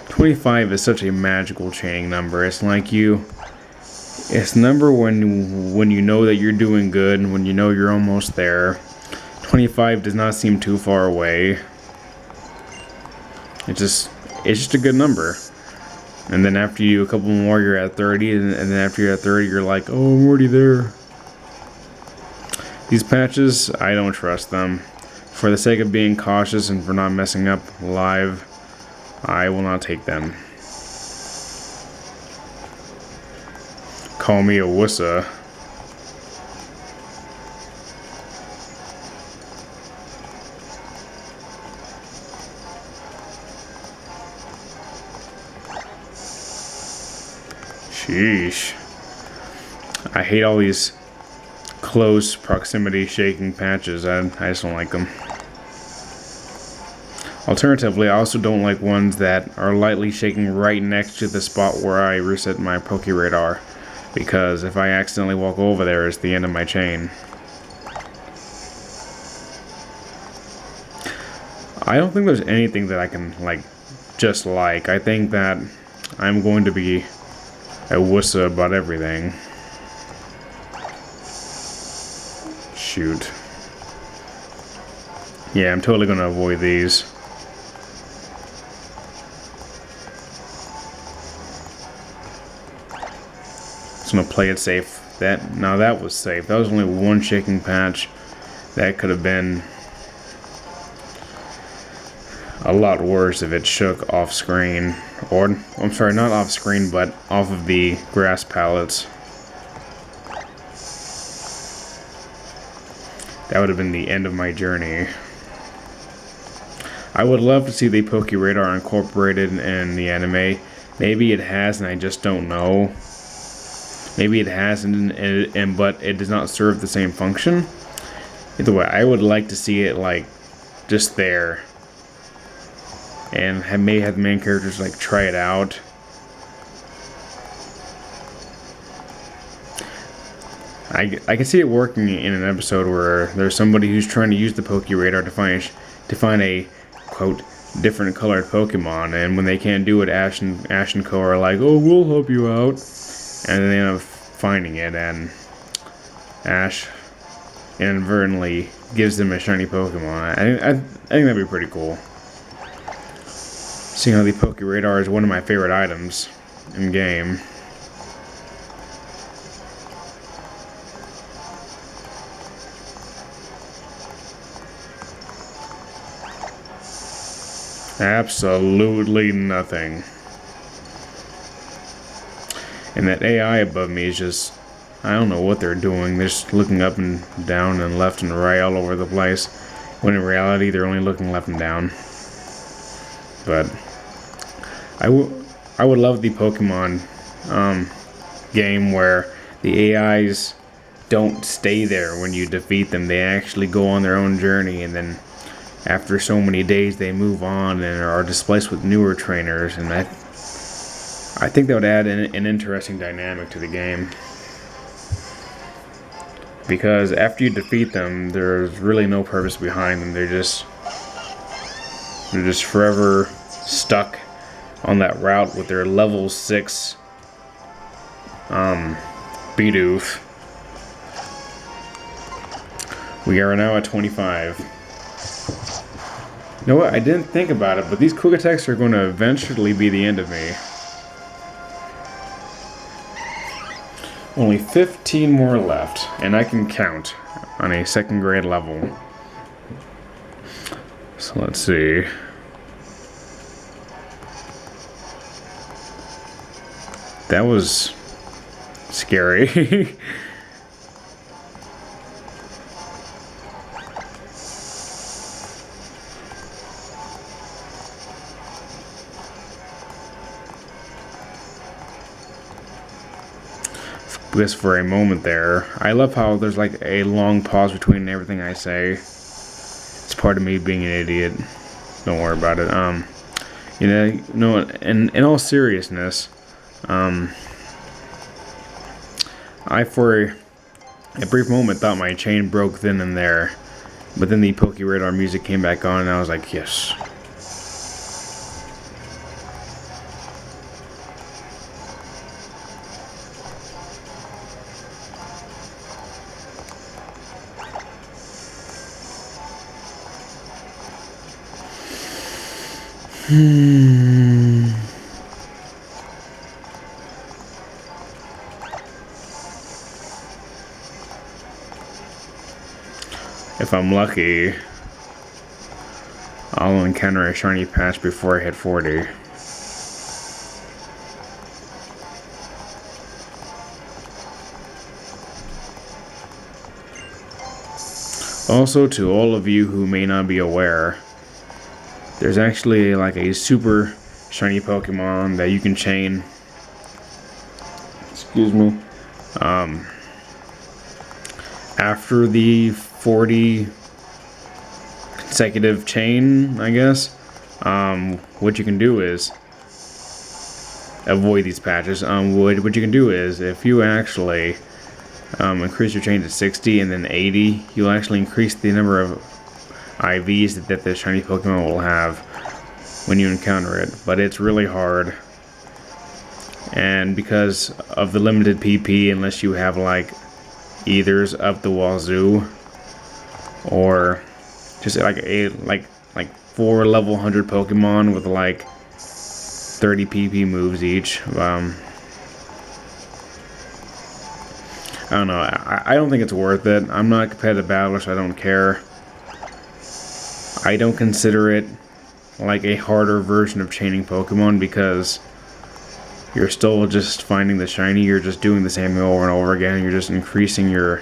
"25 is such a magical chaining number. It's like it's a number when you know that you're doing good and when you know you're almost there. 25 does not seem too far away. It's just a good number. And then after you a couple more, you're at 30, and then after you're at 30, you're like, oh, I'm already there. These patches, I don't trust them. For the sake of being cautious and for not messing up live, I will not take them. Call me a wussa. Sheesh. I hate all these close proximity shaking patches. I just don't like them. Alternatively, I also don't like ones that are lightly shaking right next to the spot where I reset my Poke Radar, because if I accidentally walk over there, it's the end of my chain. I don't think there's anything that I can just like. I think that I'm going to be a wussa about everything. Shoot. Yeah, I'm totally gonna avoid these. Just gonna play it safe. Now that was safe. That was only one shaking patch. That could have been a lot worse if it shook off screen. Or, I'm sorry, not off screen, but off of the grass pallets. That would have been the end of my journey. I would love to see the Poke Radar incorporated in the anime. Maybe it has and I just don't know. Maybe it has, but it does not serve the same function. Either way, I would like to see it like just there, and may have the main characters like try it out. I can see it working in an episode where there's somebody who's trying to use the Poke Radar to find a quote different colored Pokemon, and when they can't do it, Ash and Co are like, "Oh, we'll help you out," and then they end up finding it, and Ash inadvertently gives them a shiny Pokemon. I think that'd be pretty cool. Seeing how the Poke Radar is one of my favorite items in game. Absolutely nothing. And that AI above me is just, I don't know what they're doing. They're just looking up and down and left and right all over the place, when in reality they're only looking left and down. But I would love the Pokemon game where the AIs don't stay there when you defeat them. They actually go on their own journey, and then after so many days they move on and are displaced with newer trainers, and I think that would add an interesting dynamic to the game. Because after you defeat them, there's really no purpose behind them. They're just forever stuck on that route with their level 6 Bidoof. We are now at 25. You know what? I didn't think about it, but these quick attacks are going to eventually be the end of me. Only 15 more left, and I can count on a 2nd grade level. So let's see. That was scary. Because for a moment there, I love how there's like a long pause between everything I say. It's part of me being an idiot. Don't worry about it. In all seriousness, I for a brief moment thought my chain broke then and there, but then the Poke Radar music came back on, and I was like, yes. If I'm lucky, I'll encounter a shiny patch before I hit 40. Also, to all of you who may not be aware, there's actually like a super shiny Pokemon that you can chain. Excuse me. After the 40 consecutive chain, I guess, what you can do is avoid these patches. What you can do is, if you actually increase your chain to 60 and then 80, you'll actually increase the number of IVs that the shiny Pokemon will have when you encounter it. But it's really hard, and because of the limited PP, unless you have like Ethers up the wazoo, or just like 4 level 100 Pokemon with like 30 PP moves each. I don't know. I don't think it's worth it. I'm not a competitive battler, so I don't care. I don't consider it like a harder version of chaining Pokemon, because you're still just finding the shiny. You're just doing the same thing over and over again. You're just increasing your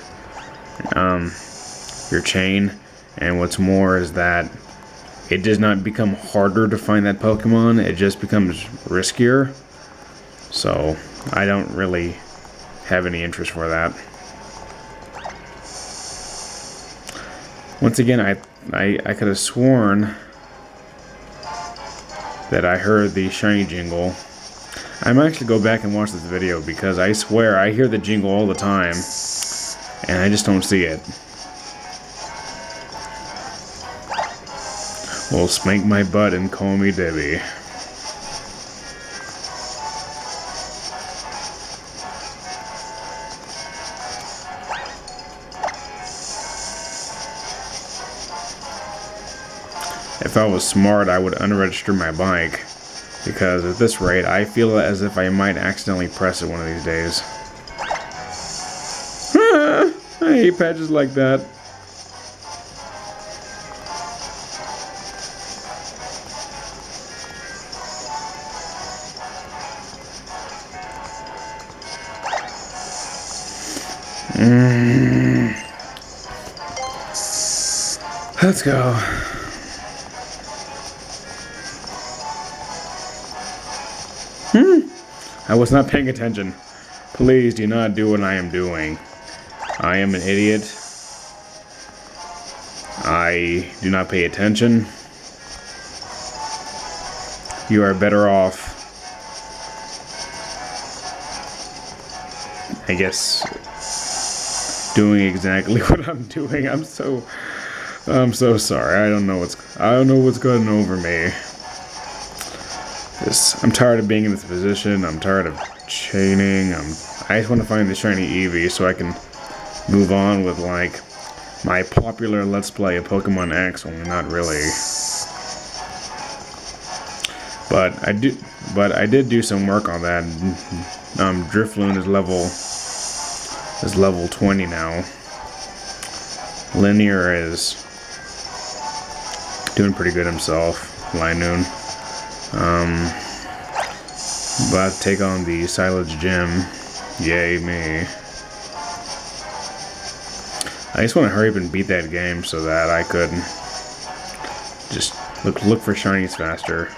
chain. And what's more is that it does not become harder to find that Pokemon. It just becomes riskier. So I don't really have any interest for that. Once again, I could have sworn that I heard the shiny jingle. I might actually go back and watch this video because I swear I hear the jingle all the time and I just don't see it. Well, spank my butt and call me Debbie. If I was smart, I would unregister my bike, because at this rate, I feel as if I might accidentally press it one of these days. I hate patches like that. Let's go. I was not paying attention. Please do not do what I am doing. I am an idiot. I do not pay attention. You are better off, I guess, doing exactly what I'm doing. I'm so sorry. I don't know what's going over me. I'm tired of being in this position. I'm tired of chaining. I just want to find the shiny Eevee so I can move on with like my popular Let's Play of Pokemon X, only not really. But I did do some work on that. Drifloon is level 20 now. Linear is doing pretty good himself. Linoon. About to take on the Silage Gym. Yay me. I just want to hurry up and beat that game so that I could just look for shinies faster.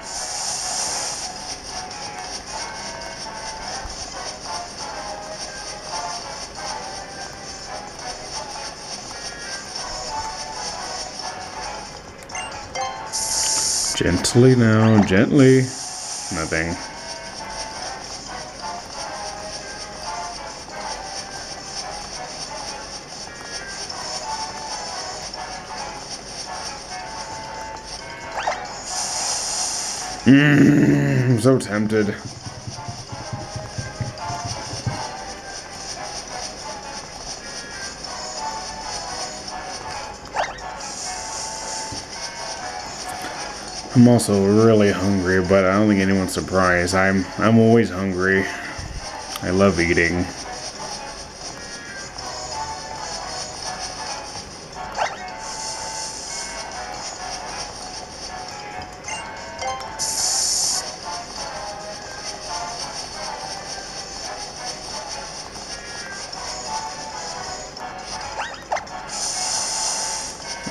Gently now, gently. Nothing. I'm so tempted. I'm also really hungry, but I don't think anyone's surprised. I'm always hungry. I love eating.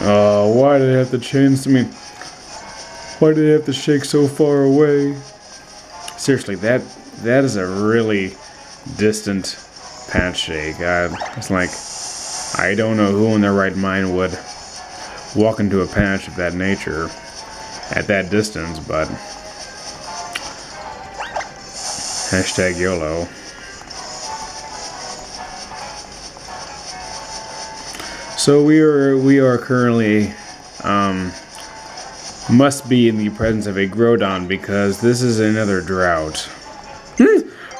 Oh, why did it have to change to me? Why did it have to shake so far away? Seriously, that is a really distant patch shake. It's like, I don't know who in their right mind would walk into a patch of that nature at that distance, but hashtag YOLO. So we are currently must be in the presence of a Groudon because this is another drought.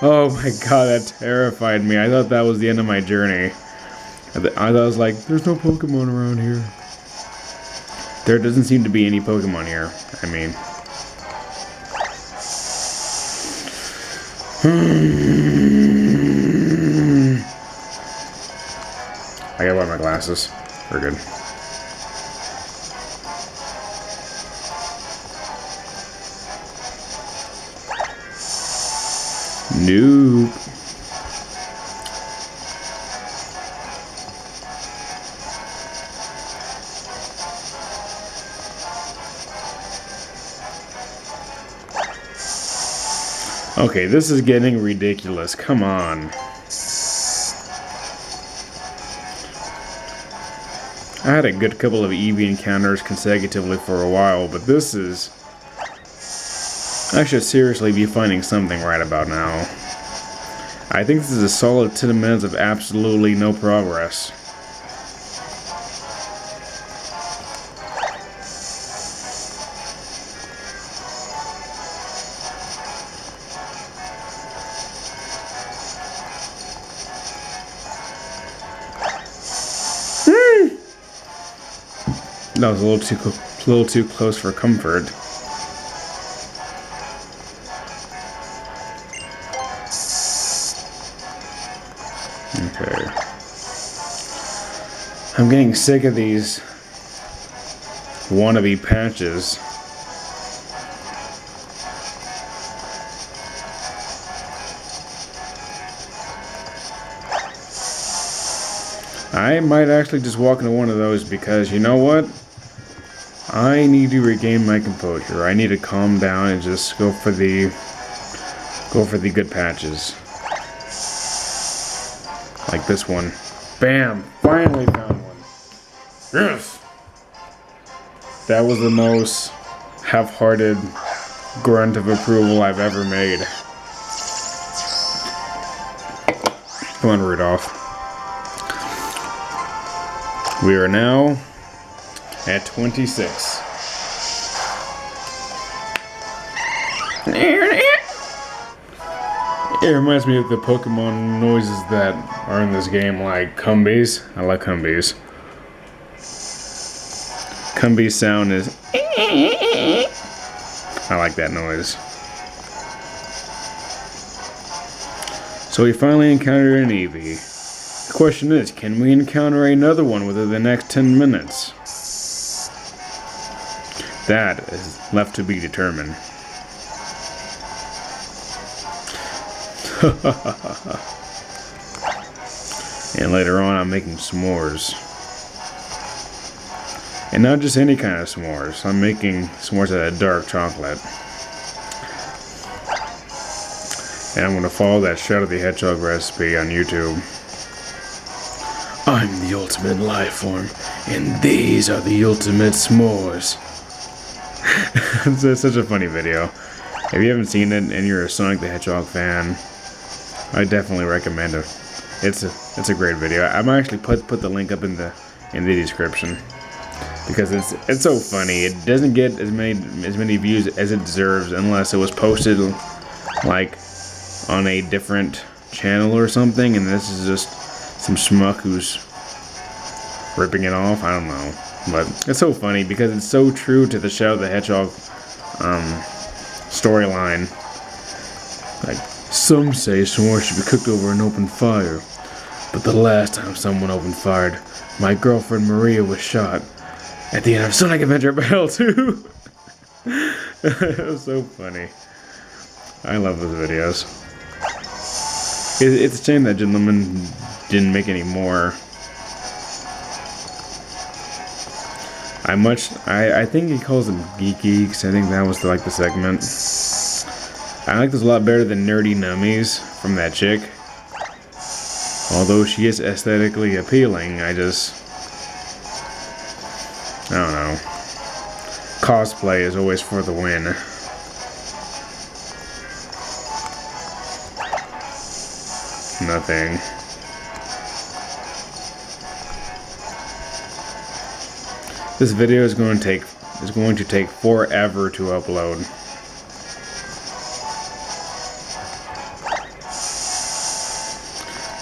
Oh my god, that terrified me. I thought that was the end of my journey. I was like, there's no Pokemon around here. There doesn't seem to be any Pokemon here. I mean, I gotta wear my glasses. We're good. Nope. Okay, this is getting ridiculous. Come on. I had a good couple of Eevee encounters consecutively for a while, but this is... I should seriously be finding something right about now. I think this is a solid 10 minutes of absolutely no progress. That was a little too close for comfort. Okay. I'm getting sick of these wannabe patches. I might actually just walk into one of those because you know what? I need to regain my composure. I need to calm down and just go for the good patches. Like this one. Bam! Finally found one. Yes! That was the most half-hearted grunt of approval I've ever made. Come on, Rudolph. We are now at 26. It reminds me of the Pokemon noises that are in this game, like Cumbies. I like Cumbies. Cumbies sound is... I like that noise. So we finally encountered an Eevee. The question is, can we encounter another one within the next 10 minutes? That is left to be determined. And later on, I'm making s'mores. And not just any kind of s'mores. I'm making s'mores out of dark chocolate. And I'm going to follow that Shadow the Hedgehog recipe on YouTube. I'm the ultimate life form, and these are the ultimate s'mores. It's such a funny video. If you haven't seen it and you're a Sonic the Hedgehog fan, I definitely recommend it. It's a great video. I'm actually put the link up in the description because it's so funny. It doesn't get as many views as it deserves unless it was posted like on a different channel or something, and this is just some schmuck who's ripping it off. I don't know, but it's so funny because it's so true to the Shadow the Hedgehog storyline. Like, some say s'mores should be cooked over an open fire, but the last time someone opened fire, my girlfriend Maria was shot at the end of Sonic Adventure Battle 2. It was so funny. I love those videos. It's a shame that gentleman didn't make any more. I think he calls them geeks. I think that was like the segment. I like this a lot better than Nerdy Nummies from that chick. Although she is aesthetically appealing, I don't know. Cosplay is always for the win. Nothing. This video is going to take forever to upload.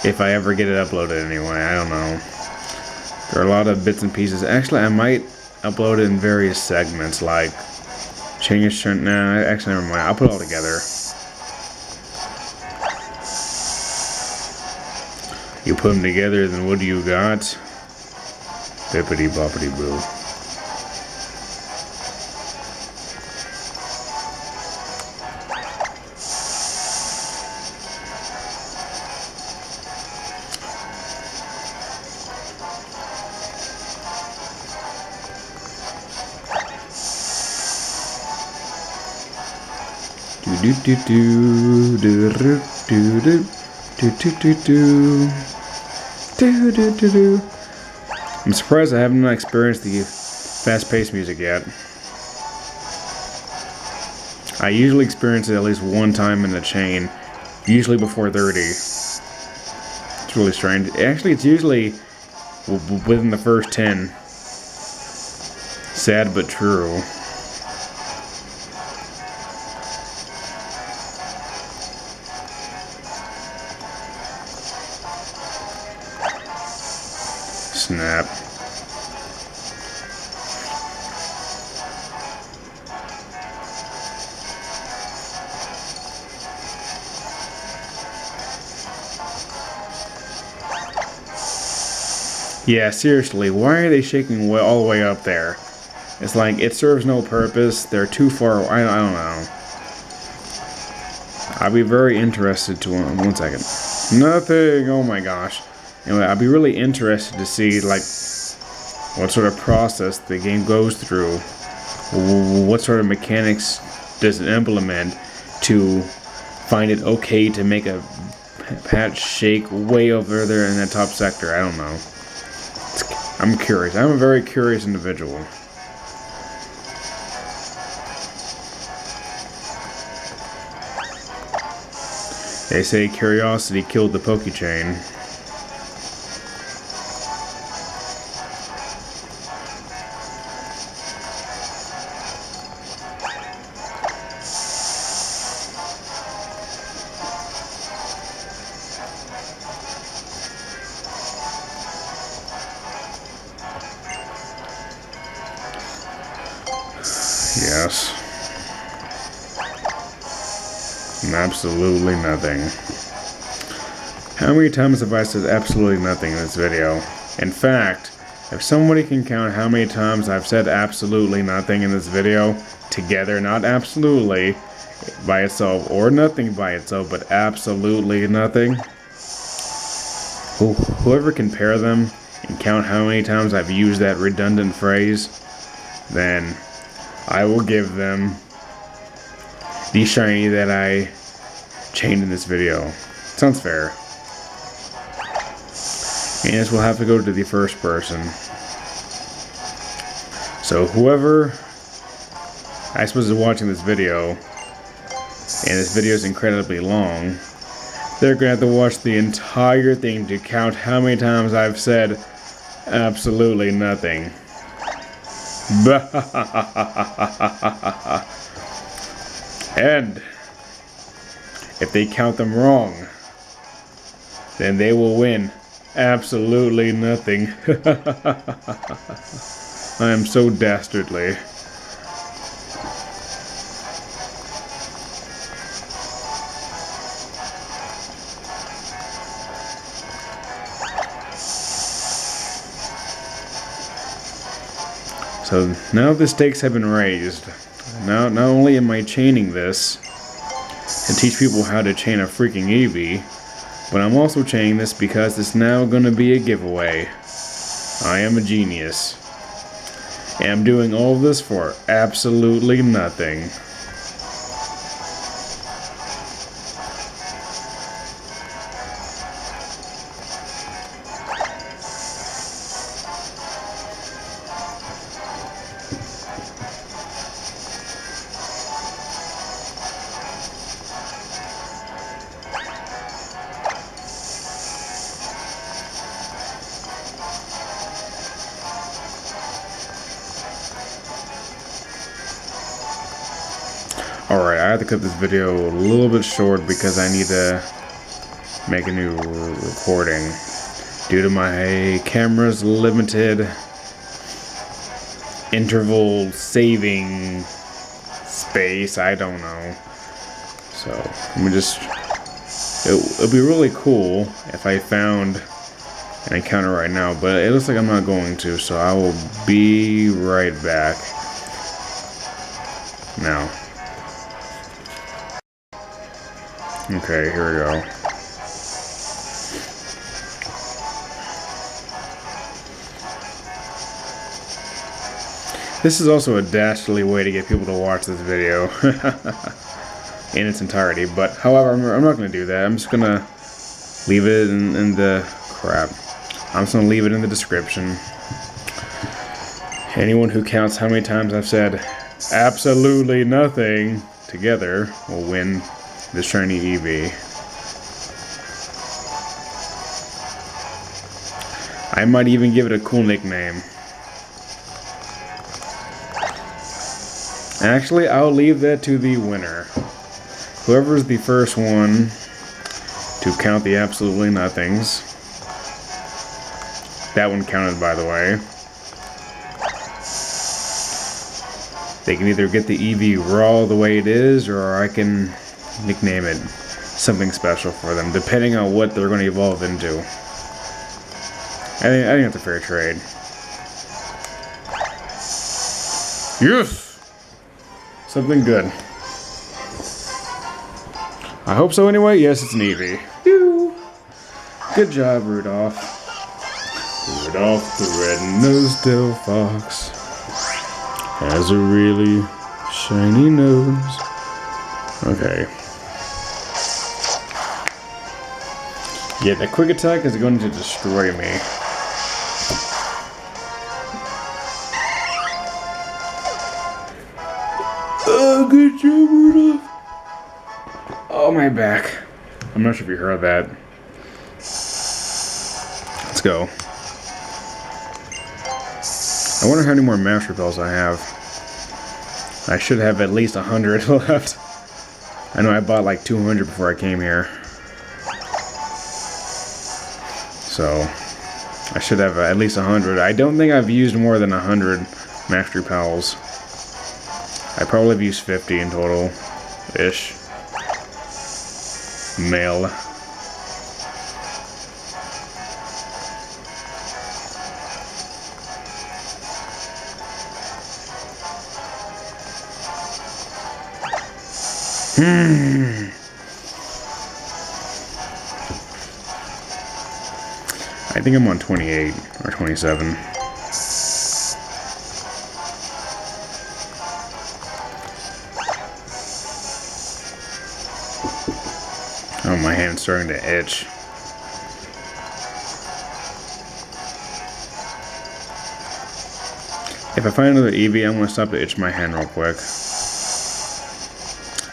If I ever get it uploaded anyway, I don't know. There are a lot of bits and pieces. Actually, I might upload it in various segments, like change. Nah, actually, never mind. I'll put it all together. You put them together, then what do you got? Bippity boppity boo. Do do do do do do do do do do do do do do. I'm surprised I haven't experienced the fast-paced music yet. I usually experience it at least one time in a chain, usually before 30. It's really strange. Actually, it's usually within the first 10. Sad but true. Snap. Yeah, seriously, why are they shaking all the way up there? It's like, it serves no purpose, they're too far, I don't know. I'd be very interested to, one second. Nothing, oh my gosh. Anyway, I'd be really interested to see, like, what sort of process the game goes through. What sort of mechanics does it implement to find it okay to make a patch shake way over there in that top sector? I don't know. I'm curious. I'm a very curious individual. They say curiosity killed the Pokechain. Yes. Absolutely nothing. How many times have I said absolutely nothing in this video? In fact, if somebody can count how many times I've said absolutely nothing in this video, together, not absolutely by itself or nothing by itself, but absolutely nothing, whoever can pair them and count how many times I've used that redundant phrase, then I will give them the shiny that I chained in this video. Sounds fair. And this will have to go to the first person. So whoever I suppose is watching this video, and this video is incredibly long, they're gonna have to watch the entire thing to count how many times I've said absolutely nothing. And if they count them wrong, then they will win absolutely nothing. I am so dastardly. So now the stakes have been raised. Now, not only am I chaining this to teach people how to chain a freaking Eevee, but I'm also chaining this because it's now going to be a giveaway. I am a genius. And I'm doing all this for absolutely nothing. Alright, I have to cut this video a little bit short because I need to make a new recording. Due to my camera's limited interval saving space, I don't know. So, let me just... It'd be really cool if I found an encounter right now, but it looks like I'm not going to, so I will be right back. Now. Okay, here we go. This is also a dastardly way to get people to watch this video in its entirety, but however, I'm not going to do that. I'm just going to leave it in the crap. I'm just going to leave it in the description. Anyone who counts how many times I've said absolutely nothing together will win this shiny Eevee. I might even give it a cool nickname. Actually, I'll leave that to the winner. Whoever's the first one to count the absolutely nothings. That one counted, by the way. They can either get the Eevee raw the way it is, or I can nickname it something special for them, depending on what they're going to evolve into. I think that's a fair trade. Yes! Something good. I hope so anyway. Yes, it's an Eevee. Good job, Rudolph. Rudolph the red-nosed tail fox has a really shiny nose. Okay. Yeah, that quick attack is going to destroy me. Oh, good job, Rudolph. Oh, my back. I'm not sure if you heard that. Let's go. I wonder how many more mash repels I have. I should have at least 100 left. I know I bought like 200 before I came here. So, I should have at least 100. I don't think I've used more than 100 mash repels. I probably have used 50 in total-ish. Male. I think I'm on 28 or 27. Oh, my hand's starting to itch. If I find another Eevee, I'm going to stop to itch my hand real quick.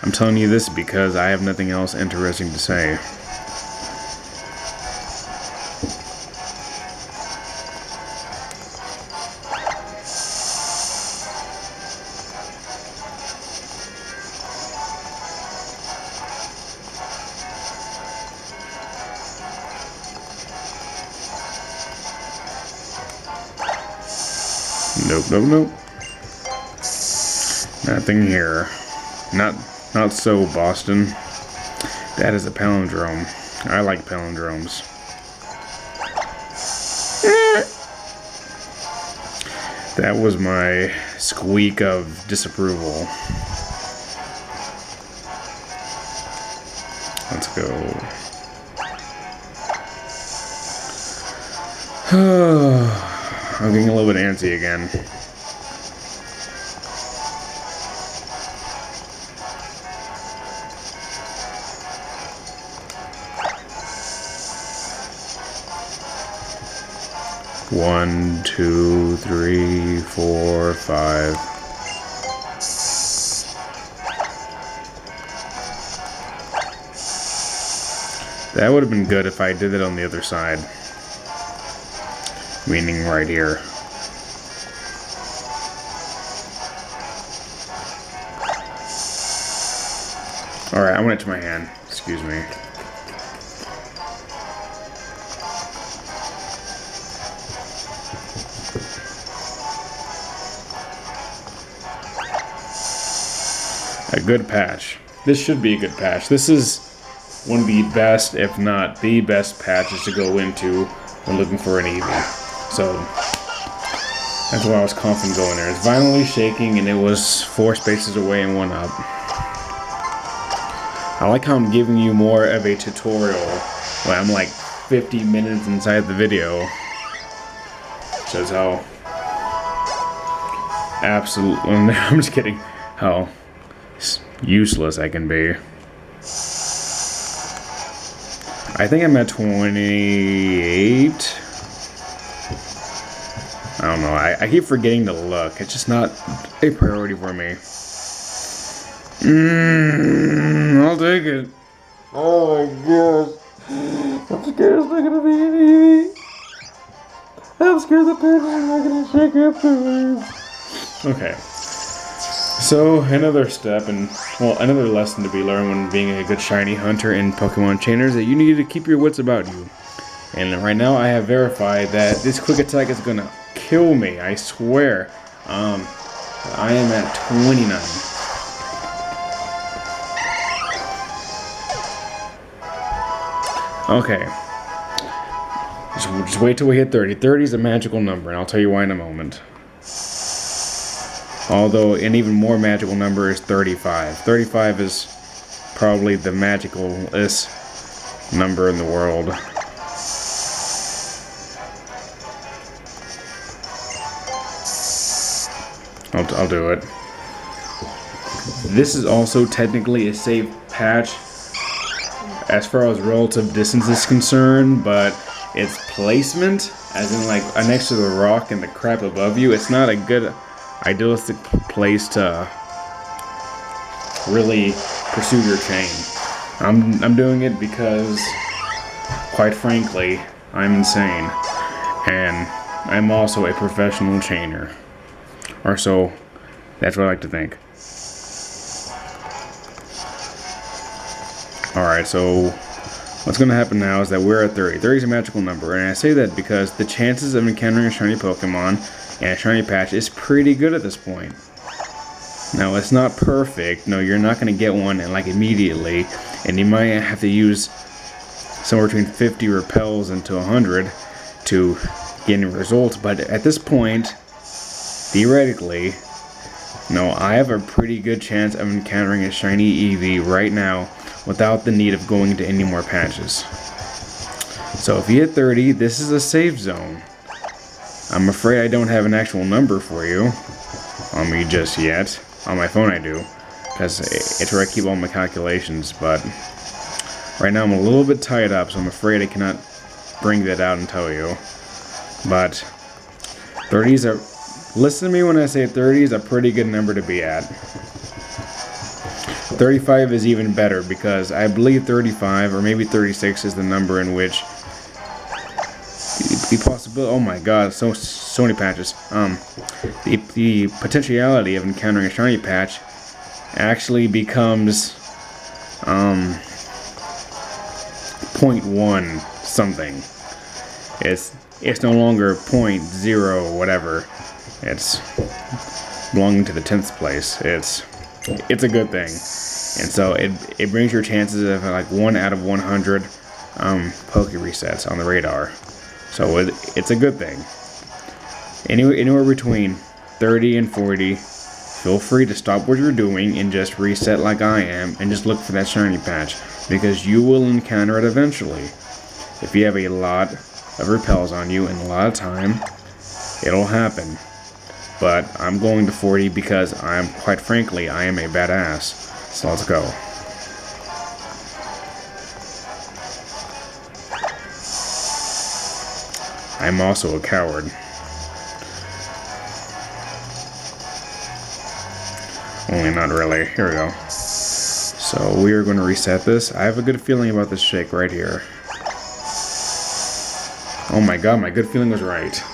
I'm telling you this because I have nothing else interesting to say. Nope, nope, nope. Nothing here. Not so, Boston. That is a palindrome. I like palindromes. That was my squeak of disapproval. Let's go. I'm getting a little bit antsy again. One, two, three, four, five. That would have been good if I did it on the other side. Meaning right here. Alright, I went to my hand. Excuse me. A good patch. This should be a good patch. This is one of the best, if not the best patches to go into when looking for an Eevee. So, that's why I was confident going there. It's violently shaking and it was 4 spaces away and 1 up. I like how I'm giving you more of a tutorial when I'm like 50 minutes inside the video. Shows how absolutely, I'm just kidding, how useless I can be. I think I'm at 28. I don't don't know. I keep forgetting to look. It's just not a priority for me. I'll take it. Oh my gosh. I'm scared it's not gonna be an Eevee. I'm scared the patches are not gonna shake up the Okay. So, another step another lesson to be learned when being a good shiny hunter in Pokemon Chainers, that you need to keep your wits about you. And right now I have verified that this quick attack is gonna kill me, I swear. I am at 29. Okay. Just wait till we hit 30. 30 is a magical number, and I'll tell you why in a moment. Although an even more magical number is 35. 35 is probably the magicalest number in the world. I'll do it. This is also technically a safe patch as far as relative distance is concerned, but its placement, as in like next to the rock and the crap above you, it's not a good idealistic place to really pursue your chain. I'm doing it because, quite frankly, I'm insane, and I'm also a professional chainer, or so that's what I like to think. Alright, so what's going to happen now is that we're at 30. 30 is a magical number, and I say that because the chances of encountering a shiny Pokemon and a shiny patch is pretty good at this point. Now, it's not perfect. No, you're not going to get one like immediately, and you might have to use somewhere between 50 repels into 100 to get any results, but at this point, theoretically, no, I have a pretty good chance of encountering a shiny Eevee right now without the need of going into any more patches. So if you hit 30, this is a safe zone. I'm afraid I don't have an actual number for you on me just yet. On my phone I do, because it's where I keep all my calculations, but right now I'm a little bit tied up, so I'm afraid I cannot bring that out and tell you. But 30s are, listen to me when I say 30 is a pretty good number to be at. 35 is even better, because I believe 35 or maybe 36 is the number in which the possibility, oh my god, so many patches. The potentiality of encountering a shiny patch actually becomes 0.1 something. It's no longer 0.0 whatever. It's belonging to the 10th place. It's a good thing. And so it brings your chances of like 1 out of 100 Poke resets on the radar. So it's a good thing. Anywhere between 30 and 40, feel free to stop what you're doing and just reset like I am and just look for that shiny patch, because you will encounter it eventually. If you have a lot of repels on you and a lot of time, it'll happen. But I'm going to 40 because quite frankly, I am a badass. So let's go. I'm also a coward. Only not really. Here we go. So we are going to reset this. I have a good feeling about this shake right here. Oh my god, my good feeling was right.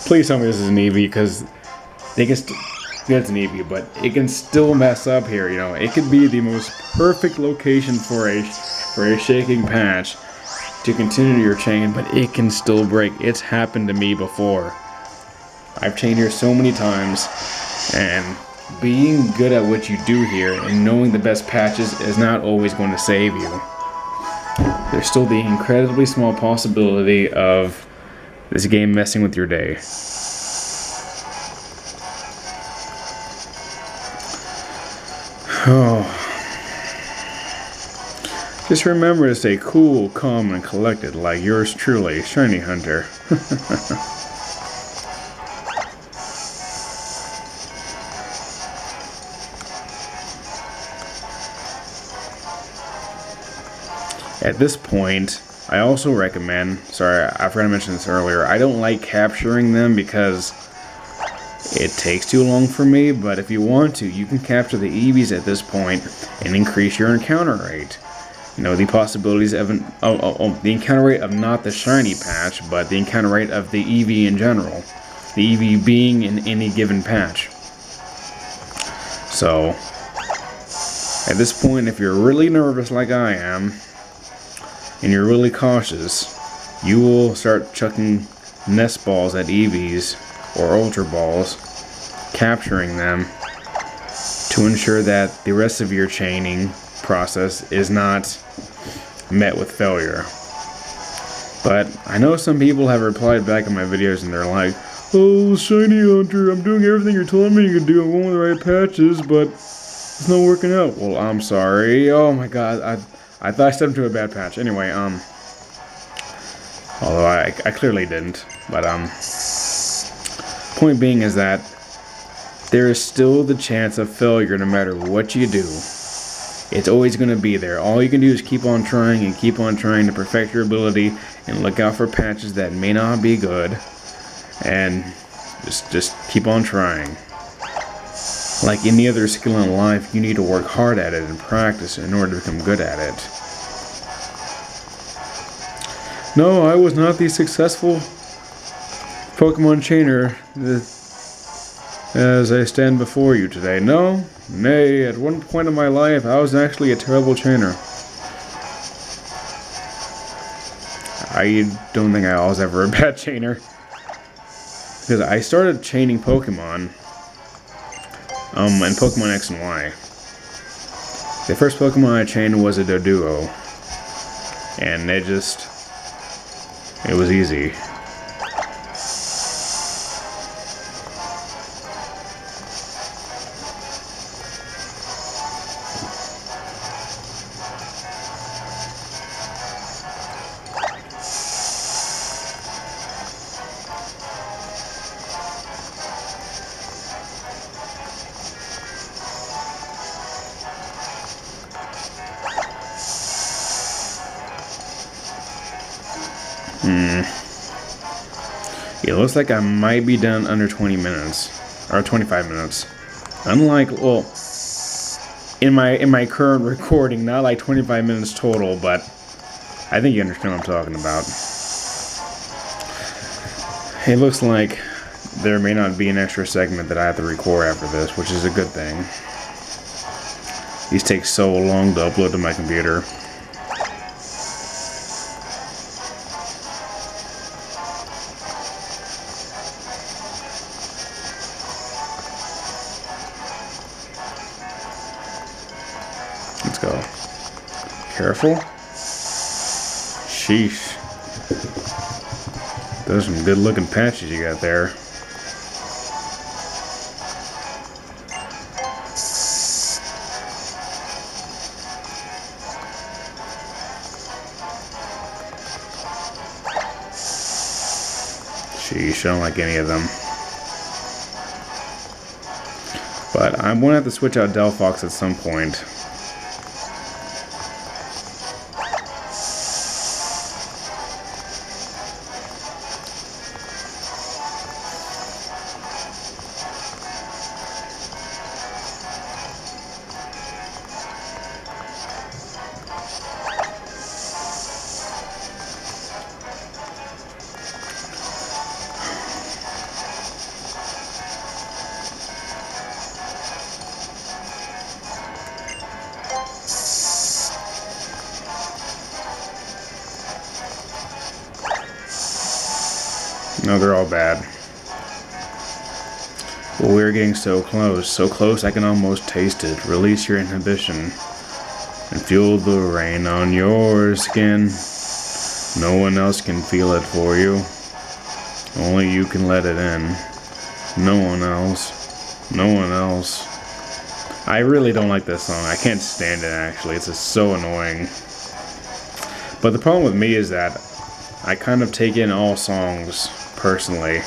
Please tell me this is an Eevee, because they can it's an Eevee, but it can still mess up here, you know. It could be the most perfect location for a shaking patch to continue your chain, but it can still break. It's happened to me before. I've chained here so many times, and being good at what you do here and knowing the best patches is not always going to save you. There's still the incredibly small possibility of this game messing with your day. Oh. Just remember to stay cool, calm, and collected like yours truly, Shiny Hunter. At this point, I also recommend, sorry, I forgot to mention this earlier, I don't like capturing them because it takes too long for me, but if you want to, you can capture the Eevees at this point and increase your encounter rate. You know, the possibilities of the encounter rate of not the shiny patch, but the encounter rate of the Eevee in general. The Eevee being in any given patch. So, at this point, if you're really nervous like I am, and you're really cautious, you will start chucking nest balls at Eevees, or Ultra Balls, capturing them to ensure that the rest of your chaining process is not met with failure. But I know some people have replied back in my videos and they're like, "Oh, Shiny Hunter, I'm doing everything you're telling me you can do. I'm going with the right patches, but it's not working out." Well, I'm sorry. Oh my god, I thought I stepped into a bad patch. Anyway, although I clearly didn't. But, point being is that there is still the chance of failure no matter what you do. It's always going to be there. All you can do is keep on trying and keep on trying to perfect your ability and look out for patches that may not be good. And just keep on trying. Like any other skill in life, you need to work hard at it and practice in order to become good at it. No, I was not the successful Pokemon trainer as I stand before you today. No, nay, at one point in my life, I was actually a terrible trainer. I don't think I was ever a bad trainer. Because I started chaining Pokemon in Pokemon X and Y. The first Pokemon I chained was a Doduo. And it was easy. It looks like I might be done under 20 minutes. Or 25 minutes. Unlike, well, in my current recording, not like 25 minutes total, but I think you understand what I'm talking about. It looks like there may not be an extra segment that I have to record after this, which is a good thing. These take so long to upload to my computer. Let's go. Careful. Sheesh. Those are some good looking patches you got there. Sheesh, I don't like any of them. But I'm going to have to switch out Delphox at some point. No, they're all bad. But we're getting so close I can almost taste it. Release your inhibition and feel the rain on your skin. No one else can feel it for you. Only you can let it in. No one else. No one else. I really don't like this song. I can't stand it, actually. It's just so annoying. But the problem with me is that I kind of take in all songs personally,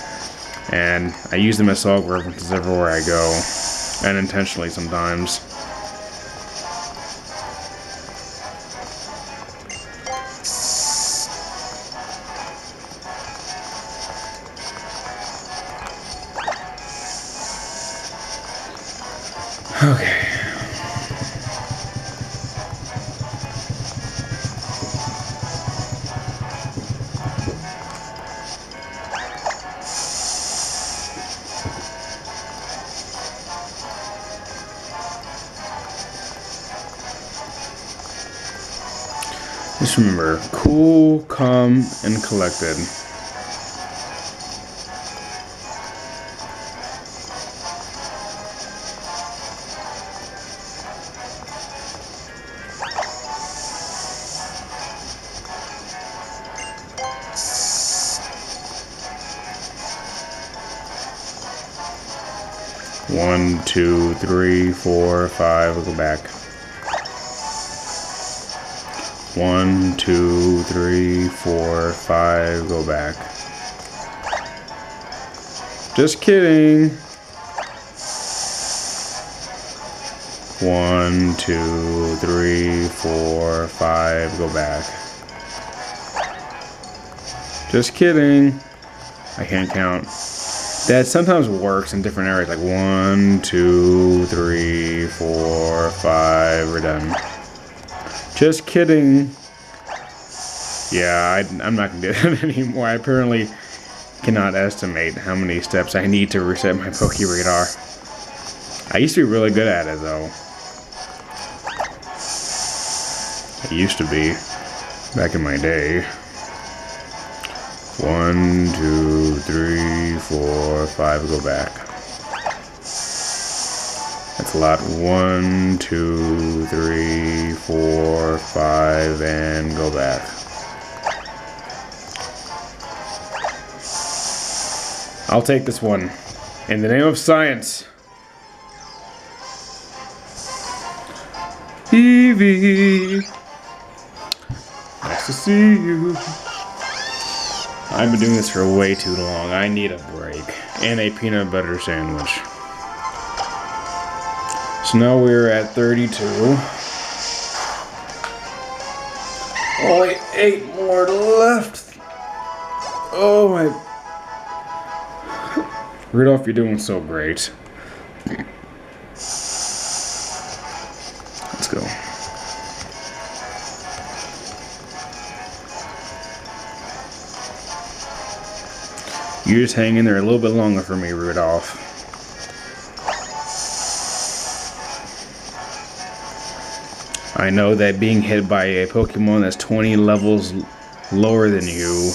and I use them as song references everywhere I go, unintentionally sometimes. Okay. Just remember, cool, calm, and collected. One, two, three, four, five, we'll go back. 1, 2, 3, 4, 5, go back. Just kidding. 1, 2, 3, 4, 5, go back. Just kidding. I can't count. That sometimes works in different areas, like 1, 2, 3, 4, 5, we're done. Just kidding. Yeah, I'm not gonna do that anymore. I apparently cannot estimate how many steps I need to reset my Pokeradar. I used to be really good at it though. I used to be back in my day. 1, 2, 3, 4, 5, go back. That's a lot. 1, 2, 3, 4, 5, and go back. I'll take this one. In the name of science. Eevee. Nice to see you. I've been doing this for way too long. I need a break. And a peanut butter sandwich. So now we're at 32. Only 8 more left. Oh my. Rudolph, you're doing so great. Let's go. You just hang in there a little bit longer for me, Rudolph. I know that being hit by a Pokemon that's 20 levels lower than you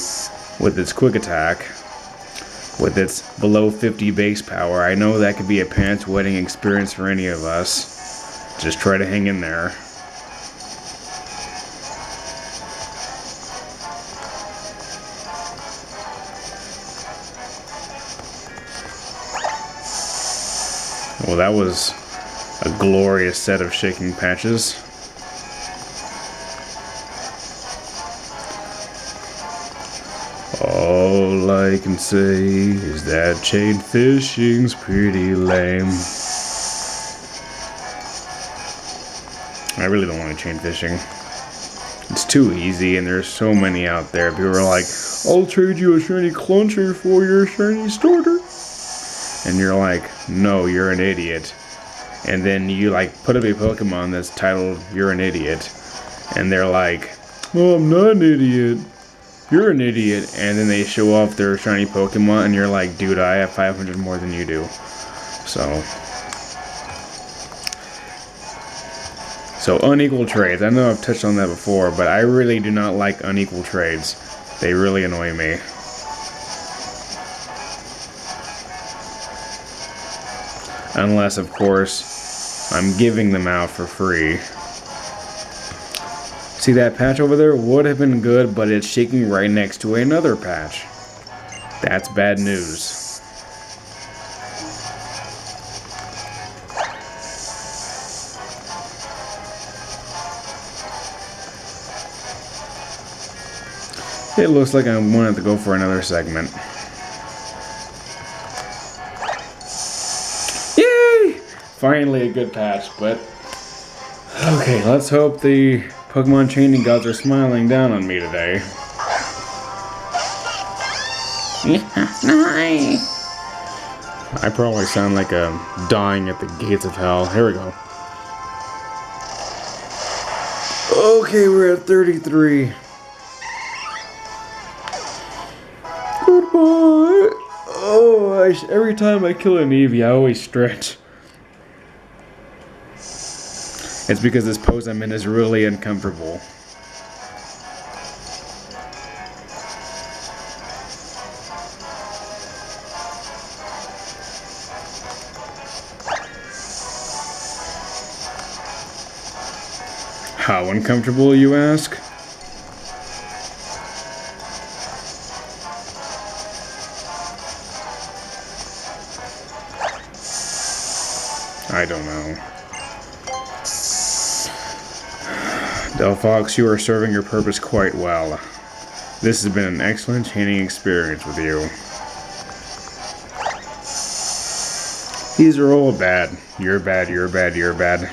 with its quick attack, with its below 50 base power, I know that could be a pants-wetting experience for any of us. Just try to hang in there. Well, that was a glorious set of shaking patches. All I can say is that chain fishing's pretty lame. I really don't want to chain fishing. It's too easy and there's so many out there. People are like, I'll trade you a shiny cluncher for your shiny starter. And you're like, no, you're an idiot. And then you like put up a Pokemon that's titled, you're an idiot. And they're like, well, I'm not an idiot. You're an idiot. And then they show off their shiny Pokemon and you're like, dude, I have 500 more than you do. So unequal trades. I know I've touched on that before, but I really do not like unequal trades. They really annoy me. Unless, of course, I'm giving them out for free. See that patch over there? Would have been good, but it's shaking right next to another patch. That's bad news. It looks like I'm going to have to go for another segment. Finally a good patch, but okay, let's hope the Pokemon chaining gods are smiling down on me today. I probably sound like I'm dying at the gates of hell. Here we go. Okay, we're at 33. Goodbye. Oh, every time I kill an Eevee, I always stretch. It's because this pose I'm in is really uncomfortable. How uncomfortable, you ask? I don't know. Delphox, you are serving your purpose quite well. This has been an excellent chaining experience with you. These are all bad. You're bad, you're bad, you're bad.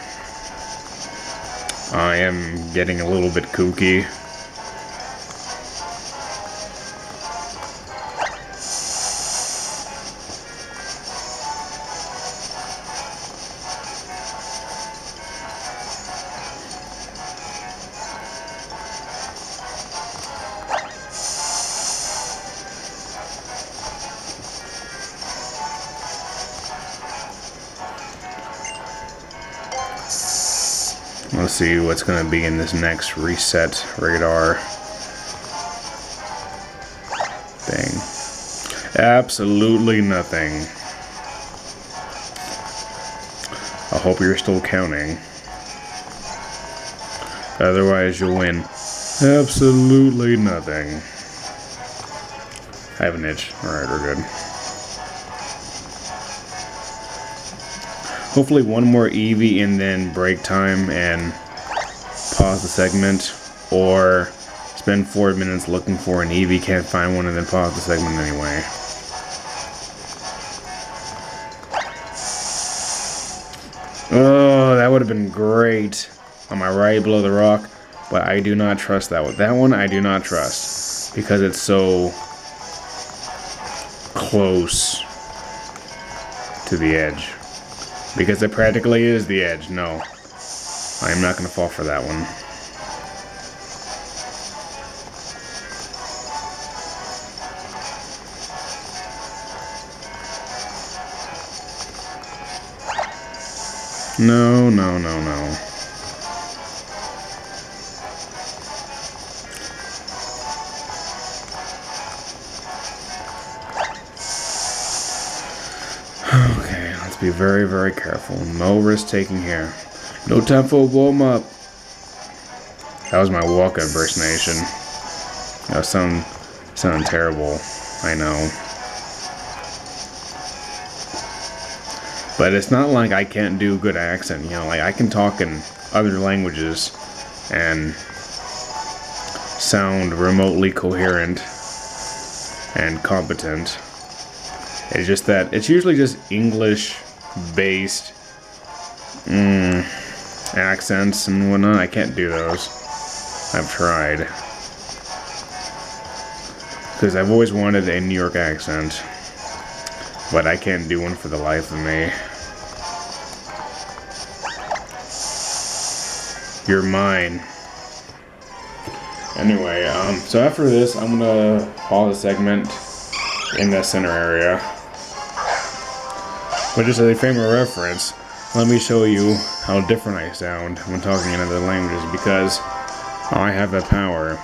I am getting a little bit kooky. Let's see what's going to be in this next reset radar thing. Absolutely nothing. I hope you're still counting. Otherwise you'll win. Absolutely nothing. I have an itch. Alright, we're good. Hopefully one more Eevee and then break time and pause the segment, or spend 4 minutes looking for an Eevee, can't find one, and then pause the segment anyway. Oh, that would have been great on my right below the rock, but I do not trust that one. That one I do not trust because it's so close to the edge. Because it practically is the edge. No, I am not going to fall for that one. No, no, no, no. Okay, let's be very, very careful. No risk taking here. No time for a warm up. That was my walk impersonation. That was sounding terrible. I know. But it's not like I can't do good accent, you know, like I can talk in other languages and sound remotely coherent and competent. It's just that it's usually just English-based accents and whatnot. I can't do those. I've tried. Because I've always wanted a New York accent. But I can't do one for the life of me. You're mine. Anyway, so after this, I'm gonna pause the segment in the center area. But just as a frame of reference, let me show you how different I sound when talking in other languages, because I have that power.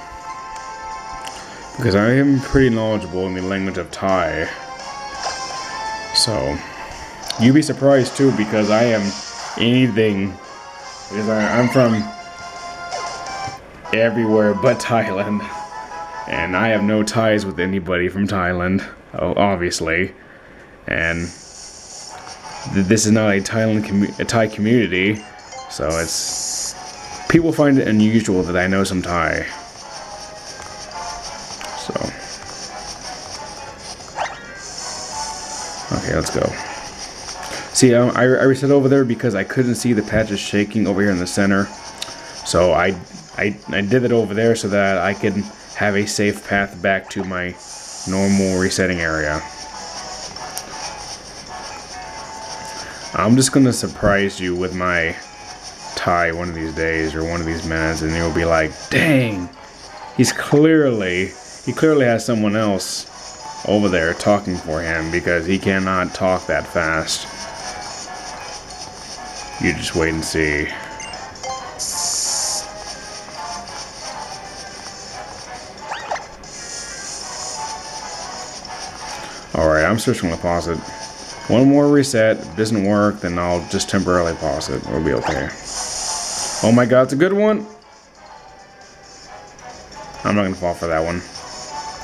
Because I am pretty knowledgeable in the language of Thai. So, you'd be surprised too, because I am anything, because I'm from everywhere but Thailand, and I have no ties with anybody from Thailand, obviously, and this is not a Thai community, so it's, people find it unusual that I know some Thai, so. Okay, let's go. See, I reset over there because I couldn't see the patches shaking over here in the center. So I did it over there so that I could have a safe path back to my normal resetting area. I'm just gonna surprise you with my tie one of these days or one of these minutes, and you'll be like, dang, he clearly has someone else over there talking for him because he cannot talk that fast. You just wait and see. Alright, I'm switching to pause it. One more reset. If it doesn't work, then I'll just temporarily pause it. It'll be okay. Oh my god, it's a good one! I'm not gonna fall for that one.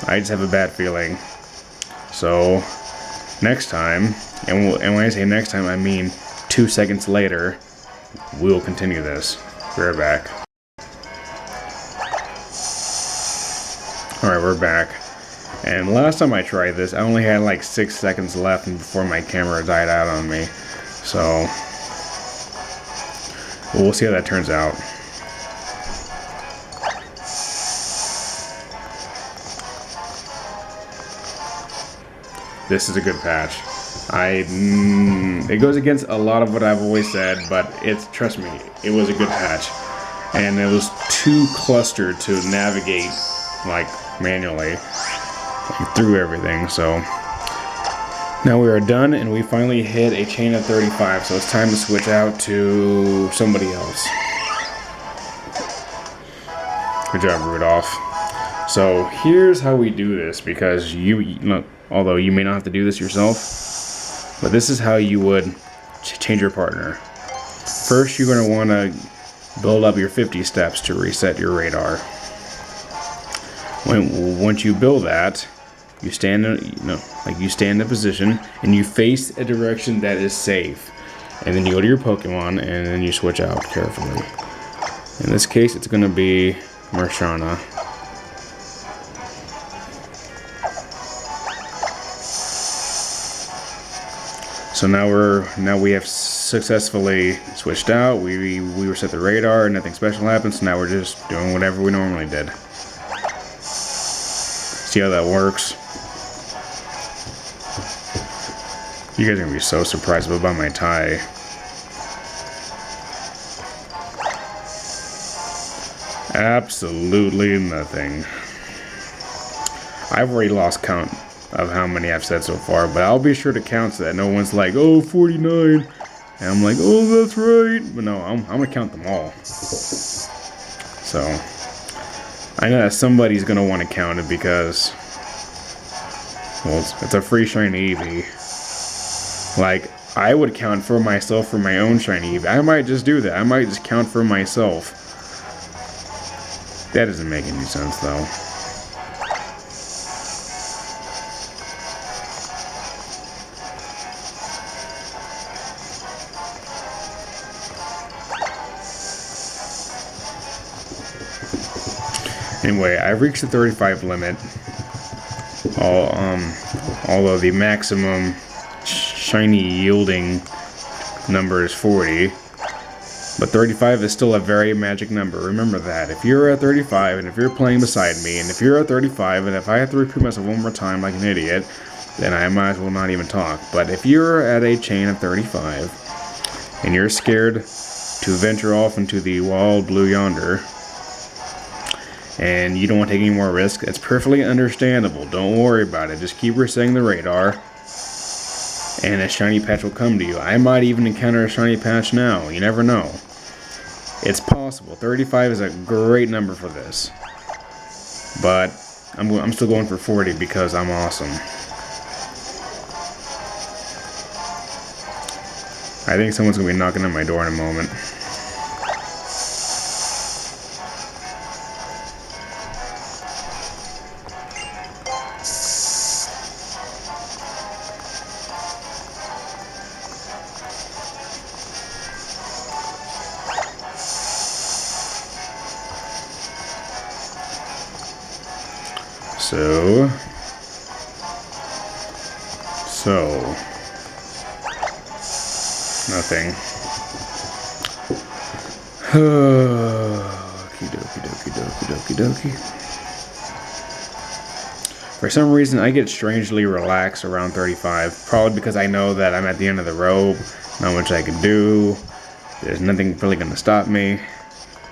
I just have a bad feeling. So, next time, and when I say next time, I mean 2 seconds later, we'll continue this. Be right back. Alright, we're back. And last time I tried this, I only had like 6 seconds left before my camera died out on me. So, we'll see how that turns out. This is a good patch. It goes against a lot of what I've always said, but trust me, it was a good patch. And it was too clustered to navigate like manually through everything. So now we are done, and we finally hit a chain of 35. So it's time to switch out to somebody else. Good job, Rudolph. So here's how we do this, because although you may not have to do this yourself, but this is how you would change your partner. First, you're going to want to build up your 50 steps to reset your radar. Once you build that, you stand in a position and you face a direction that is safe, and then you go to your Pokemon and then you switch out carefully. In this case, it's going to be Marshana. So now we have successfully switched out. We reset the radar. Nothing special happens. So now we're just doing whatever we normally did. See how that works? You guys are gonna be so surprised about my tie. Absolutely nothing. I've already lost count of how many I've said so far, but I'll be sure to count so that no one's like, oh, 49. And I'm like, oh, that's right. But no, I'm gonna count them all. So, I know that somebody's gonna want to count it because, well, it's a free shiny Eevee. Like, I would count for myself for my own shiny Eevee. I might just do that. I might just count for myself. That doesn't make any sense, though. Anyway, I've reached the 35 limit. Although the maximum shiny yielding number is 40, but 35 is still a very magic number. Remember that. If you're at 35, and if you're playing beside me, and if you're at 35, and if I have to repeat myself one more time like an idiot, then I might as well not even talk. But if you're at a chain of 35, and you're scared to venture off into the wild blue yonder, and you don't want to take any more risk, that's perfectly understandable. Don't worry about it. Just keep resetting the radar, and a shiny patch will come to you. I might even encounter a shiny patch now. You never know. It's possible. 35 is a great number for this. But I'm still going for 40 because I'm awesome. I think someone's going to be knocking on my door in a moment. Nothing. Okie dokie dokie dokie dokie dokie. For some reason, I get strangely relaxed around 35. Probably because I know that I'm at the end of the rope, not much I can do. There's nothing really gonna stop me.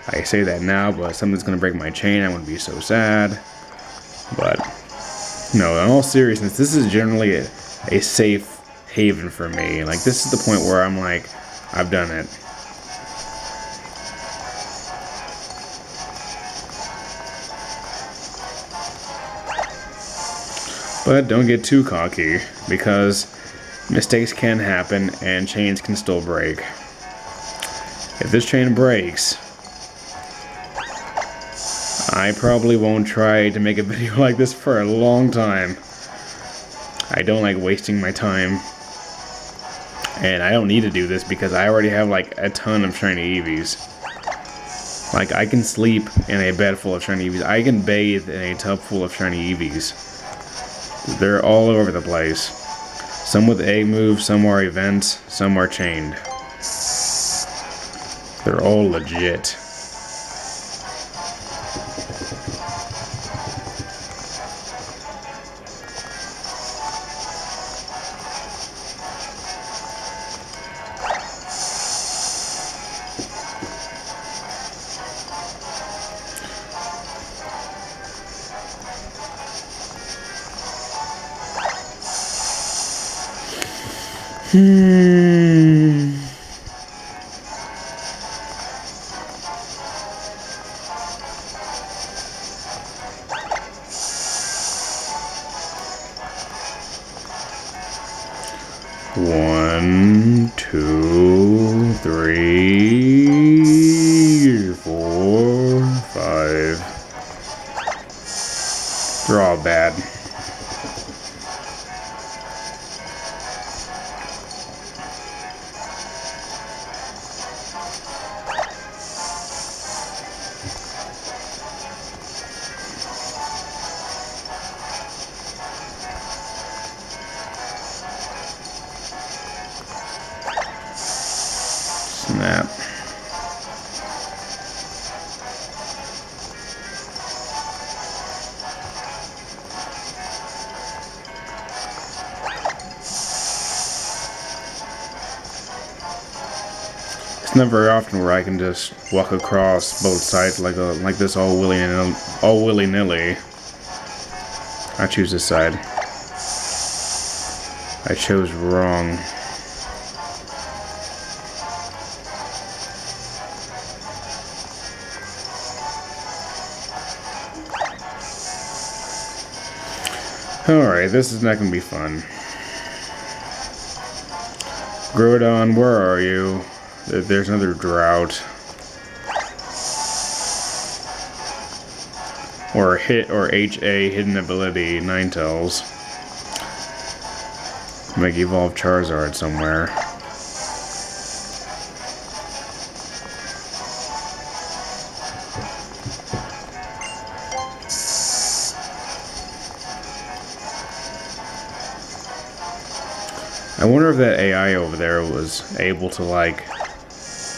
I say that now, but if something's gonna break my chain, I'm gonna be so sad. But no, in all seriousness, this is generally a safe haven for me. Like, this is the point where I'm like, I've done it. But don't get too cocky, because mistakes can happen and chains can still break. If this chain breaks, I probably won't try to make a video like this for a long time. I don't like wasting my time. And I don't need to do this because I already have like a ton of shiny Eevees. Like, I can sleep in a bed full of shiny Eevees. I can bathe in a tub full of shiny Eevees. They're all over the place. Some with egg moves, some are events, some are chained. They're all legit. One, two, three, four, five. They're all bad. Snap. It's not very often where I can just walk across both sides like this all willy-nilly. I choose this side. I chose wrong. Alright, this is not gonna be fun. Groudon, where are you? There's another drought. Or HA, hidden ability, Ninetales. Make evolve Charizard somewhere. I wonder if that AI over there was able to, like,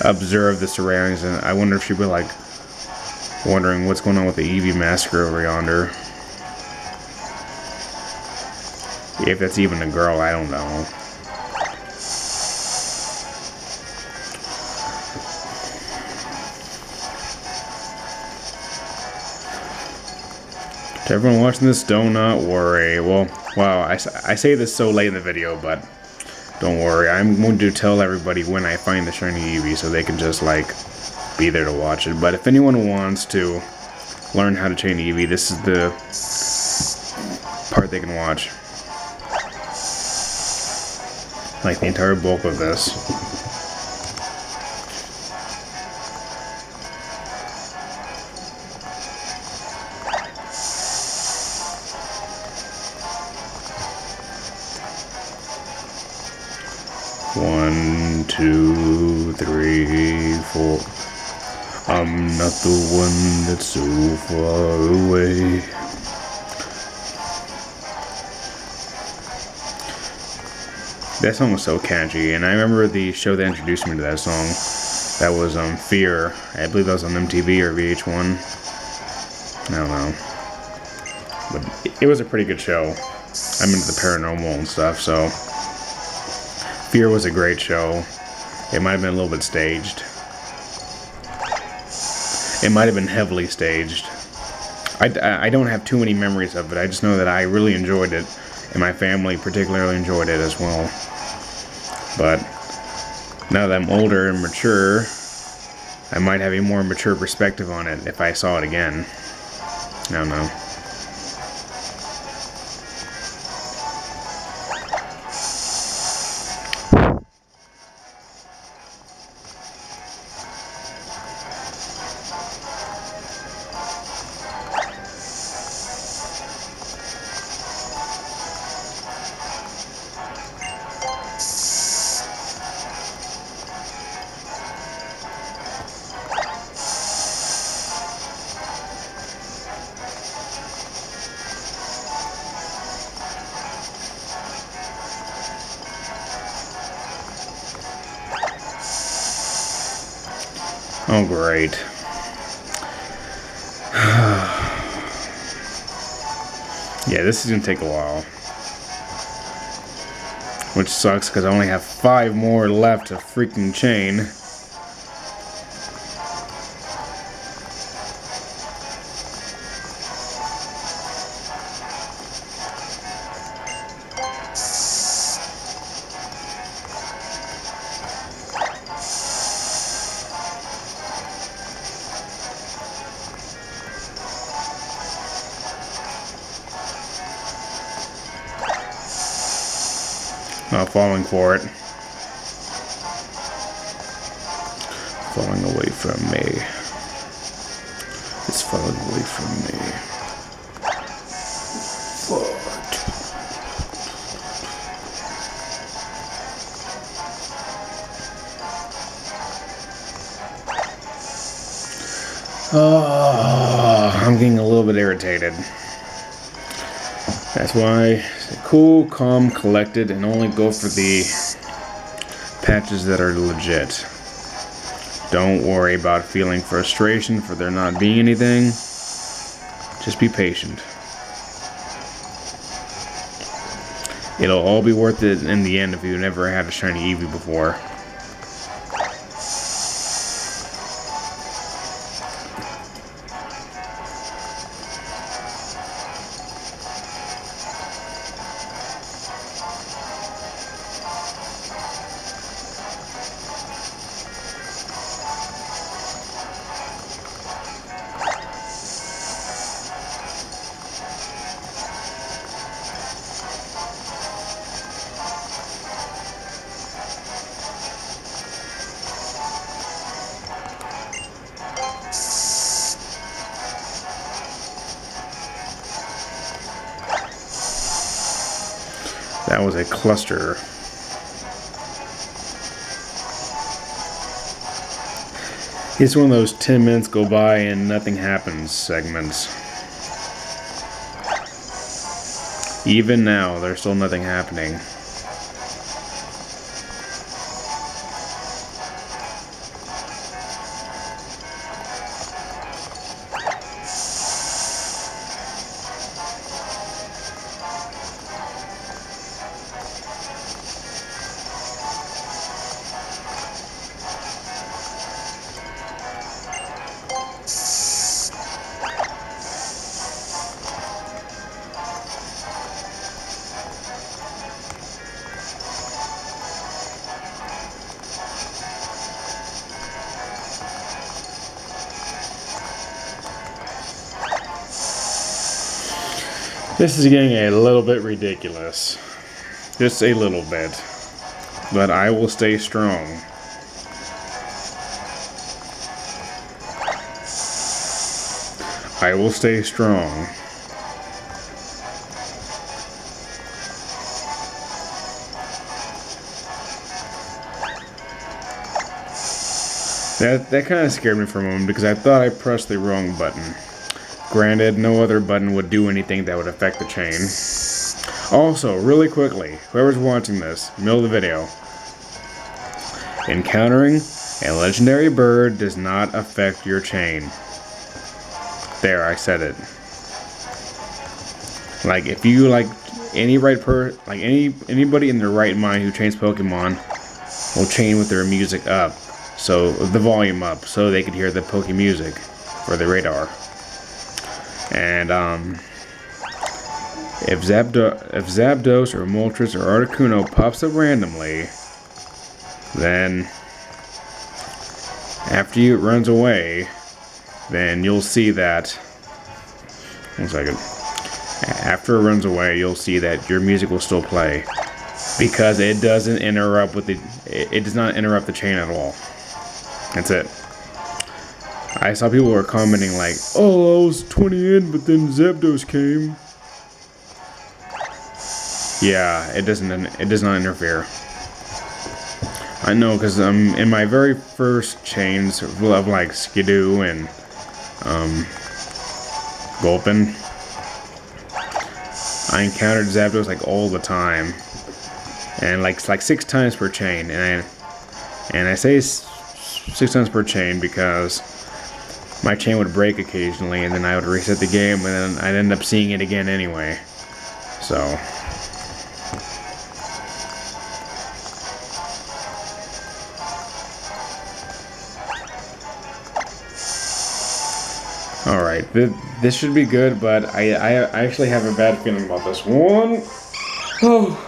observe the surroundings, and I wonder if she'd be, like, wondering what's going on with the Eevee massacre over yonder. If that's even a girl, I don't know. To everyone watching this, do not worry. Well, wow, I say this so late in the video, but don't worry. I'm going to tell everybody when I find the shiny Eevee so they can just, like, be there to watch it. But if anyone wants to learn how to chain Eevee, this is the part they can watch. Like, the entire bulk of this. One, two, three, four. I'm not the one that's so far away. That song was so catchy, and I remember the show that introduced me to that song. That was Fear. I believe that was on MTV or VH1. I don't know. But it was a pretty good show. I'm into the paranormal and stuff, so Fear was a great show. It might have been a little bit staged. It might have been heavily staged. I don't have too many memories of it. I just know that I really enjoyed it, and my family particularly enjoyed it as well. But now that I'm older and mature, I might have a more mature perspective on it if I saw it again. I don't know. Oh, great. Yeah, this is gonna take a while. Which sucks, because I only have 5 more left of freaking chain. Not falling for it. Falling away from me. It's falling away from me. What? Oh, I'm getting a little bit irritated. That's why stay cool, calm, collected, and only go for the patches that are legit. Don't worry about feeling frustration for there not being anything. Just be patient. It'll all be worth it in the end if you've never had a shiny Eevee before. That was a cluster. It's one of those 10 minutes go by and nothing happens segments. Even now, there's still nothing happening. This is getting a little bit ridiculous. Just a little bit. But I will stay strong. I will stay strong. That kind of scared me for a moment because I thought I pressed the wrong button. Granted, no other button would do anything that would affect the chain. Also, really quickly, whoever's watching this, middle of the video, encountering a legendary bird does not affect your chain. There, I said it. Like if you like anybody in their right mind who trains Pokemon will chain with their music up, so the volume up, so they could hear the Poke music or the radar. And if Zapdos or Moltres or Articuno pops up randomly, then after it runs away, then you'll see that. 1 second. After it runs away, you'll see that your music will still play because it doesn't interrupt with it does not interrupt the chain at all. That's it. I saw people were commenting like, "Oh, I was 20 in, but then Zapdos came." Yeah, it does not interfere. I know, because in my very first chains of like Skidoo and Gulpin, I encountered Zapdos like all the time, and like 6 times per chain, and I say 6 times per chain because my chain would break occasionally, and then I would reset the game, and then I'd end up seeing it again anyway. So. Alright, this should be good, but I actually have a bad feeling about this one. Hello,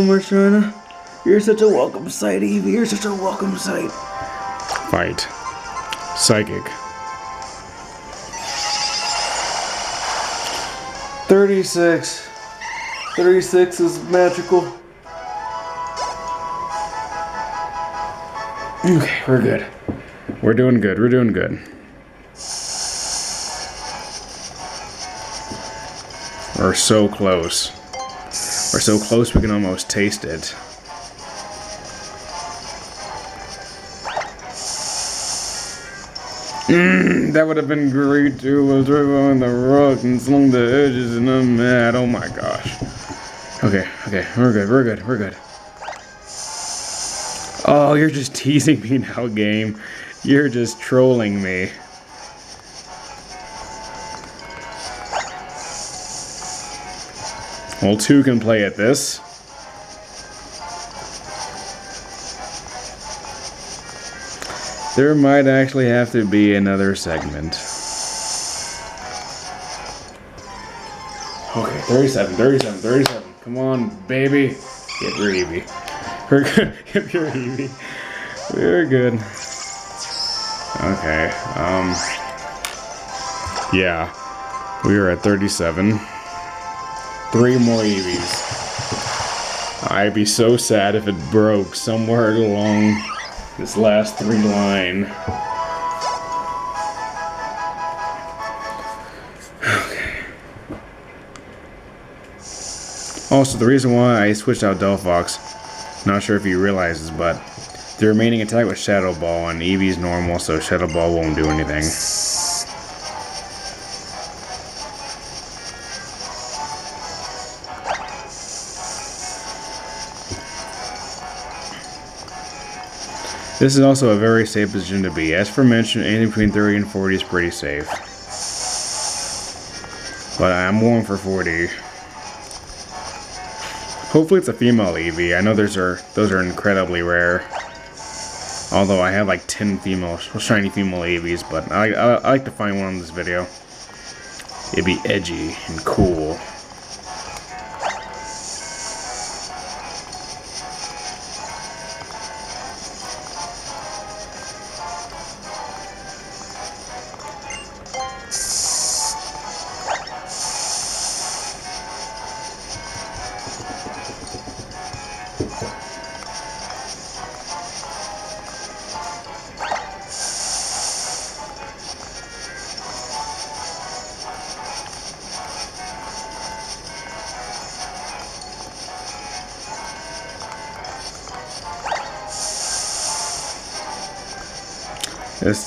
Marshana. You're such a welcome sight, Eevee. You're such a welcome sight. Fight. Psychic. 36. 36 is magical. Okay, we're good. We're doing good. We're doing good. We're so close. We're so close we can almost taste it. That would have been great too. I was right on the rock and slung the edges and I'm mad. Oh my gosh. Okay, we're good, we're good, we're good. Oh, you're just teasing me now, game. You're just trolling me. Well, 2 can play at this. There might actually have to be another segment. Okay, 37. Come on, baby. Get your Eevee. We're good. Get your Eevee. We're good. Okay, yeah. We are at 37. 3 more Eevees. I'd be so sad if it broke somewhere along this last 3 line. Okay. Also, the reason why I switched out Delphox, not sure if you realize this, but the remaining attack was Shadow Ball and Eevee's normal, so Shadow Ball won't do anything. This is also a very safe position to be. As for mentioned, anything between 30 and 40 is pretty safe. But I'm going for 40. Hopefully it's a female Eevee. I know those are incredibly rare. Although I have like 10 shiny female Eevees, but I like to find one in this video. It'd be edgy and cool.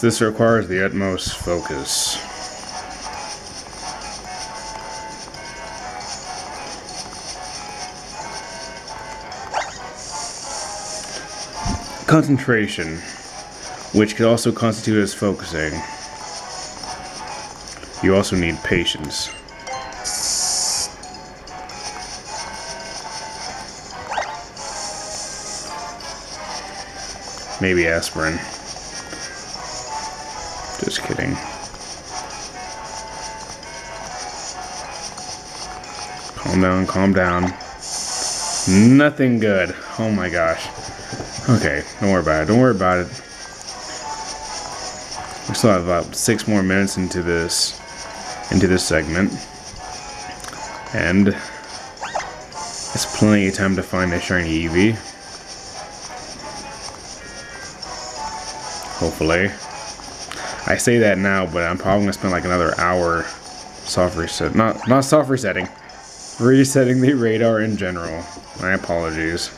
This requires the utmost focus. Concentration, which could also constitute as focusing. You also need patience. Maybe aspirin. Just kidding. Calm down, calm down. Nothing good. Oh my gosh. Okay, don't worry about it. Don't worry about it. We still have about 6 more minutes into this segment. And it's plenty of time to find a shiny Eevee. Hopefully. I say that now, but I'm probably gonna spend like another hour soft reset. Not soft resetting. Resetting the radar in general. My apologies.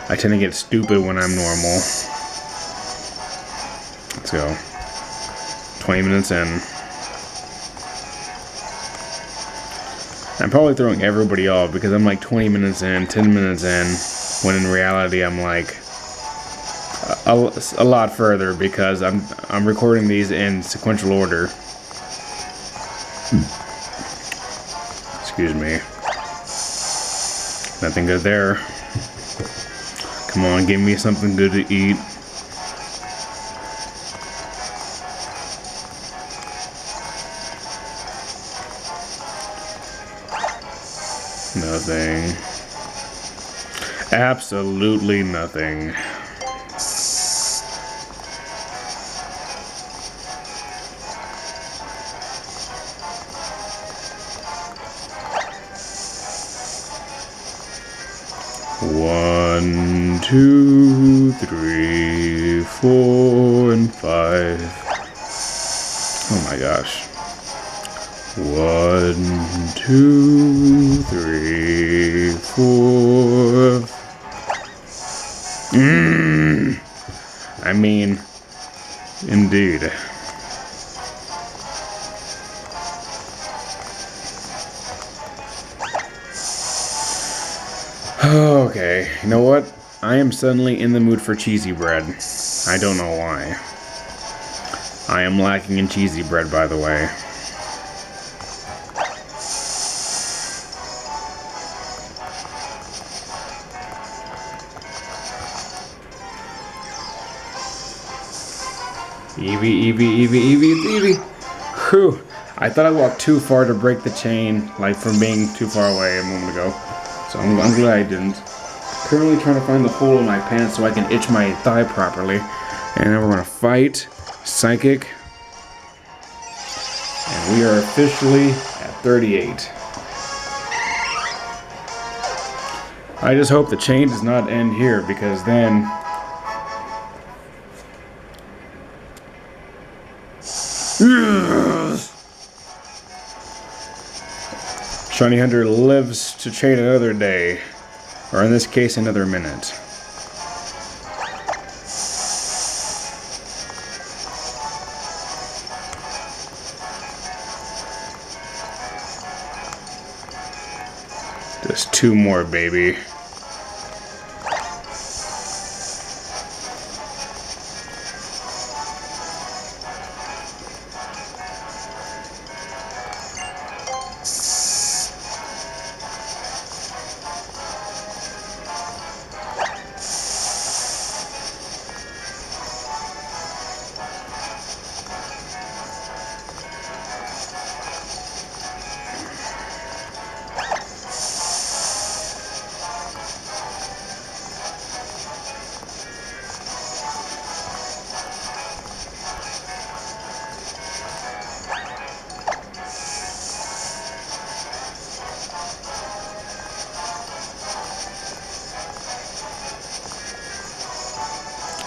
I tend to get stupid when I'm normal. Let's go. 20 minutes in. I'm probably throwing everybody off because I'm like 20 minutes in, 10 minutes in, when in reality I'm like a lot further because I'm recording these in sequential order. Excuse me. Nothing good there. Come on, give me something good to eat. Nothing. Absolutely nothing. One, 2, 3, 4, and 5. Oh my gosh. 1, 2, 3, 4. I mean, indeed. Okay, you know what? I am suddenly in the mood for cheesy bread. I don't know why. I am lacking in cheesy bread, by the way. Eevee, Eevee, Eevee, Eevee, Eevee. Whew. I thought I walked too far to break the chain, like from being too far away a moment ago. So I'm glad I didn't. Currently trying to find the hole in my pants so I can itch my thigh properly. And then we're gonna fight Psychic. And we are officially at 38. I just hope the chain does not end here because then Shiny Hunter lives to chain another day, or in this case, another minute. Just 2 more, baby.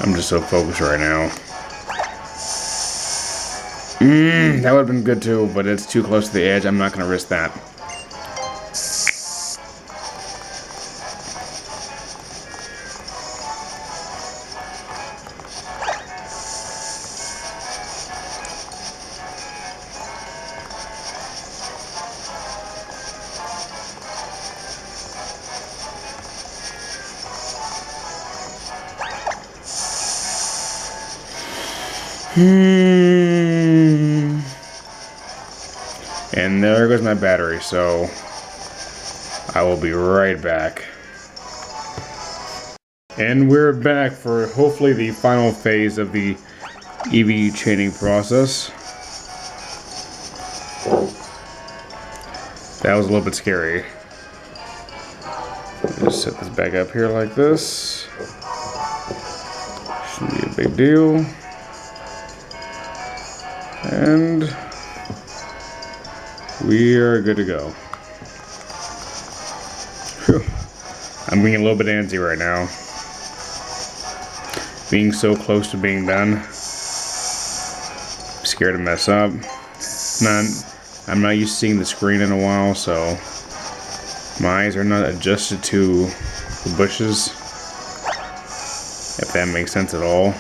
I'm just so focused right now. That would have been good too, but it's too close to the edge. I'm not going to risk that. And there goes my battery, so I will be right back. And we're back for hopefully the final phase of the Eevee chaining process. That was a little bit scary. Just set this back up here like this. Shouldn't be a big deal. And we are good to go. Whew. I'm getting a little bit antsy right now. Being so close to being done. I'm scared to mess up. I'm not used to seeing the screen in a while, so my eyes are not adjusted to the bushes, if that makes sense at all.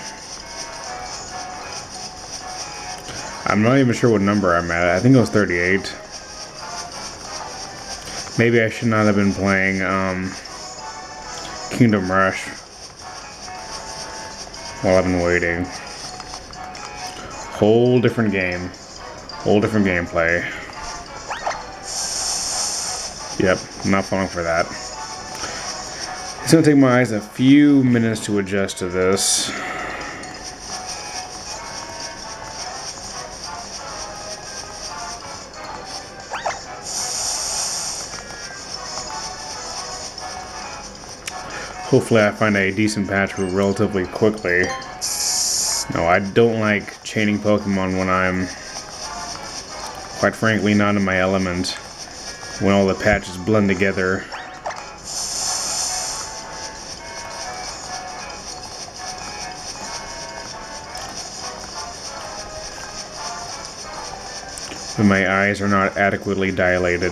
I'm not even sure what number I'm at. I think it was 38. Maybe I should not have been playing Kingdom Rush while I've been waiting. Whole different game. Whole different gameplay. Yep, I'm not falling for that. It's gonna take my eyes a few minutes to adjust to this. Hopefully I find a decent patch relatively quickly. No, I don't like chaining Pokemon when I'm, quite frankly, not in my element. When all the patches blend together. When my eyes are not adequately dilated.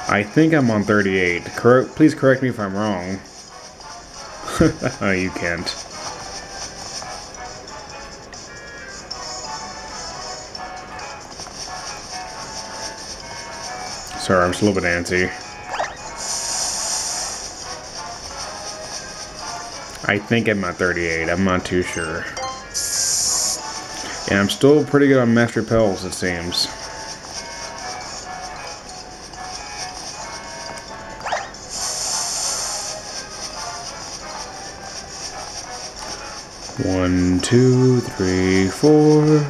I think I'm on 38. Please correct me if I'm wrong. Oh, you can't. Sorry, I'm just a little bit antsy. I think I'm at 38. I'm not too sure. And I'm still pretty good on Master Repels, it seems. One, two, three, four.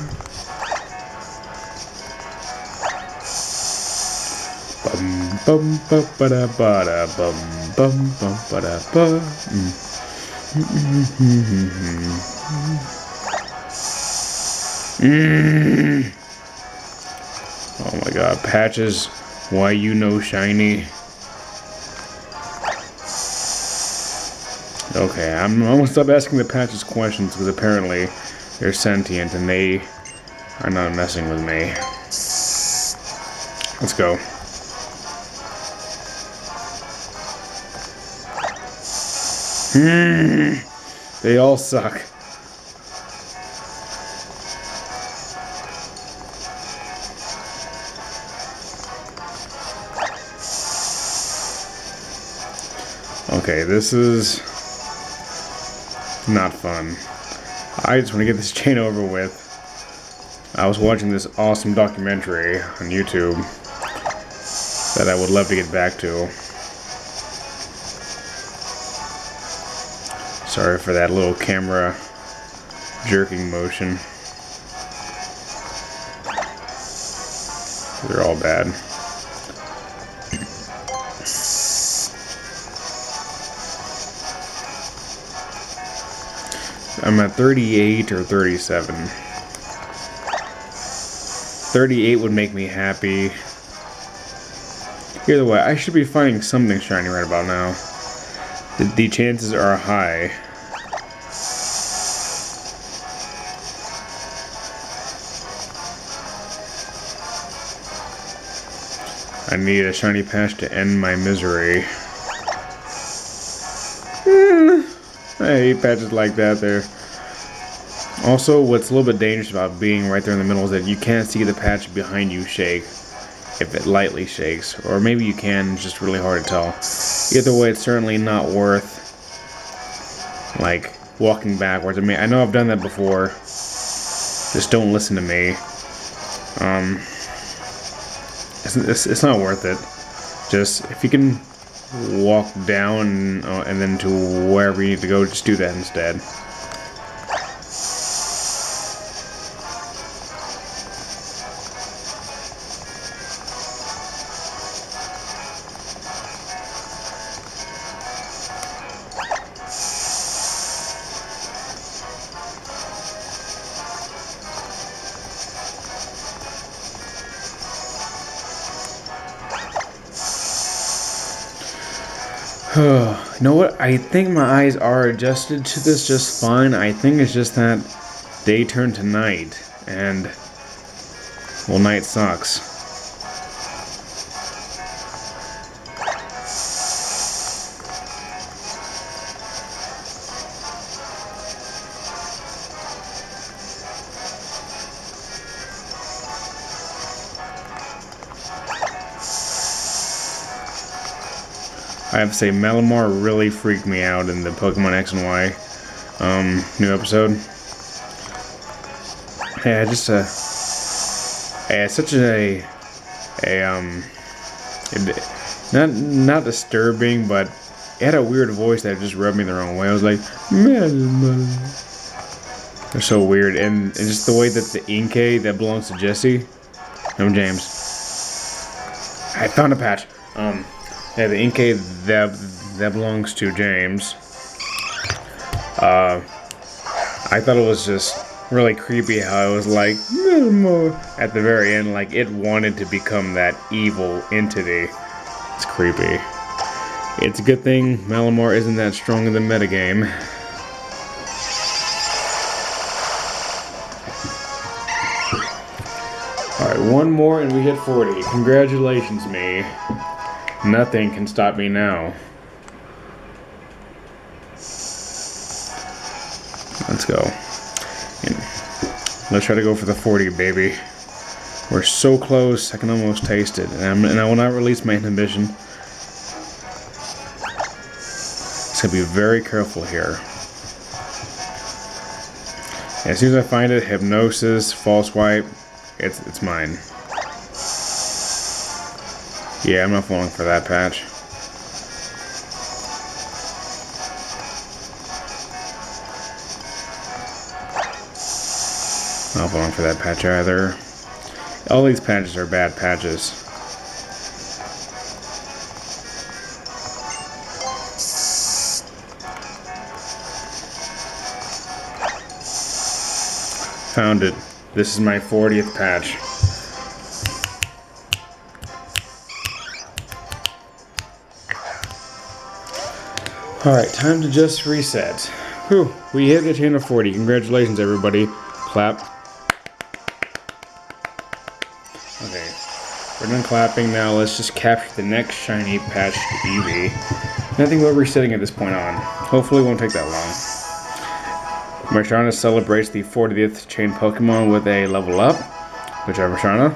Bum ba ba da ba da bum ba da ba. Oh my god, patches, why you no shiny? Okay, I'm gonna stop asking the patches questions because apparently they're sentient and they are not messing with me. Let's go. They all suck. Okay, this is not fun. I just want to get this chain over with. I was watching this awesome documentary on YouTube that I would love to get back to. Sorry for that little camera jerking motion. They're all bad. I'm at 38 or 37. 38 would make me happy. Either way, I should be finding something shiny right about now. The chances are high. I need a shiny patch to end my misery. I hate patches like that there. Also, what's a little bit dangerous about being right there in the middle is that you can't see the patch behind you shake if it lightly shakes. Or maybe you can, it's just really hard to tell. Either way, it's certainly not worth, like, walking backwards. I mean, I know I've done that before. Just don't listen to me. It's not worth it. Just, if you can walk down and then to wherever you need to go, just do that instead. You know what? I think my eyes are adjusted to this just fine. I think it's just that day turned to night, and well, night sucks. I have to say, Malamar really freaked me out in the Pokemon X and Y new episode. Yeah, just such not disturbing, but it had a weird voice that just rubbed me the wrong way. I was like, Malamar. They're so weird, and just the way that the Inkay that belongs to Jesse, no, James. I found a patch. Yeah, the Inkay that belongs to James. I thought it was just really creepy how it was like at the very end, like it wanted to become that evil entity. It's creepy. It's a good thing Malamar isn't that strong in the metagame. Alright, one more and we hit 40. Congratulations, me. Nothing can stop me now. Let's go. And let's try to go for the 40, baby. We're so close, I can almost taste it. And I will not release my inhibition. Just gotta be very careful here. And as soon as I find it, Hypnosis, False Swipe, it's mine. Yeah, I'm not falling for that patch. Not falling for that patch either. All these patches are bad patches. Found it. This is my 40th patch. Alright, time to just reset. Whew, we hit the chain of 40. Congratulations, everybody. Clap. Okay, we're done clapping. Now let's just capture the next shiny patch to Eevee. Nothing but resetting at this point on. Hopefully it won't take that long. Marshana celebrates the 40th chain Pokemon with a level up. Good job, Marshana.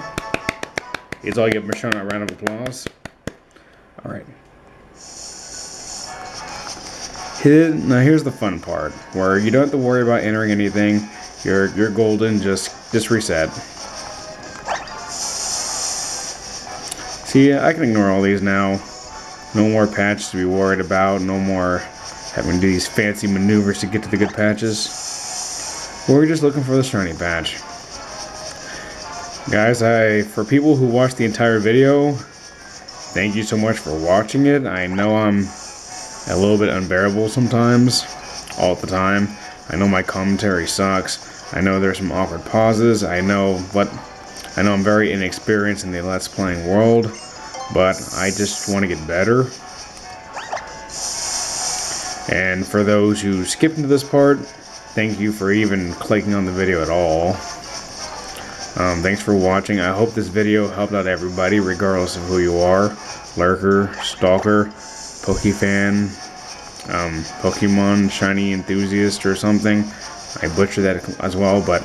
It's all you give Marshana a round of applause. Alright. Now here's the fun part, where you don't have to worry about entering anything. You're golden, just reset. See, I can ignore all these now. No more patches to be worried about, no more having to do these fancy maneuvers to get to the good patches. We're just looking for the shiny patch. Guys, for people who watched the entire video, thank you so much for watching it. I know I'm a little bit unbearable sometimes, all the time. I know my commentary sucks. I know there's some awkward pauses. I know I'm very inexperienced in the Let's Playing world, but I just want to get better. And for those who skipped into this part, thank you for even clicking on the video at all. Thanks for watching. I hope this video helped out everybody, regardless of who you are. Lurker, Stalker, Pokefan, Pokemon Shiny Enthusiast or something. I butchered that as well, but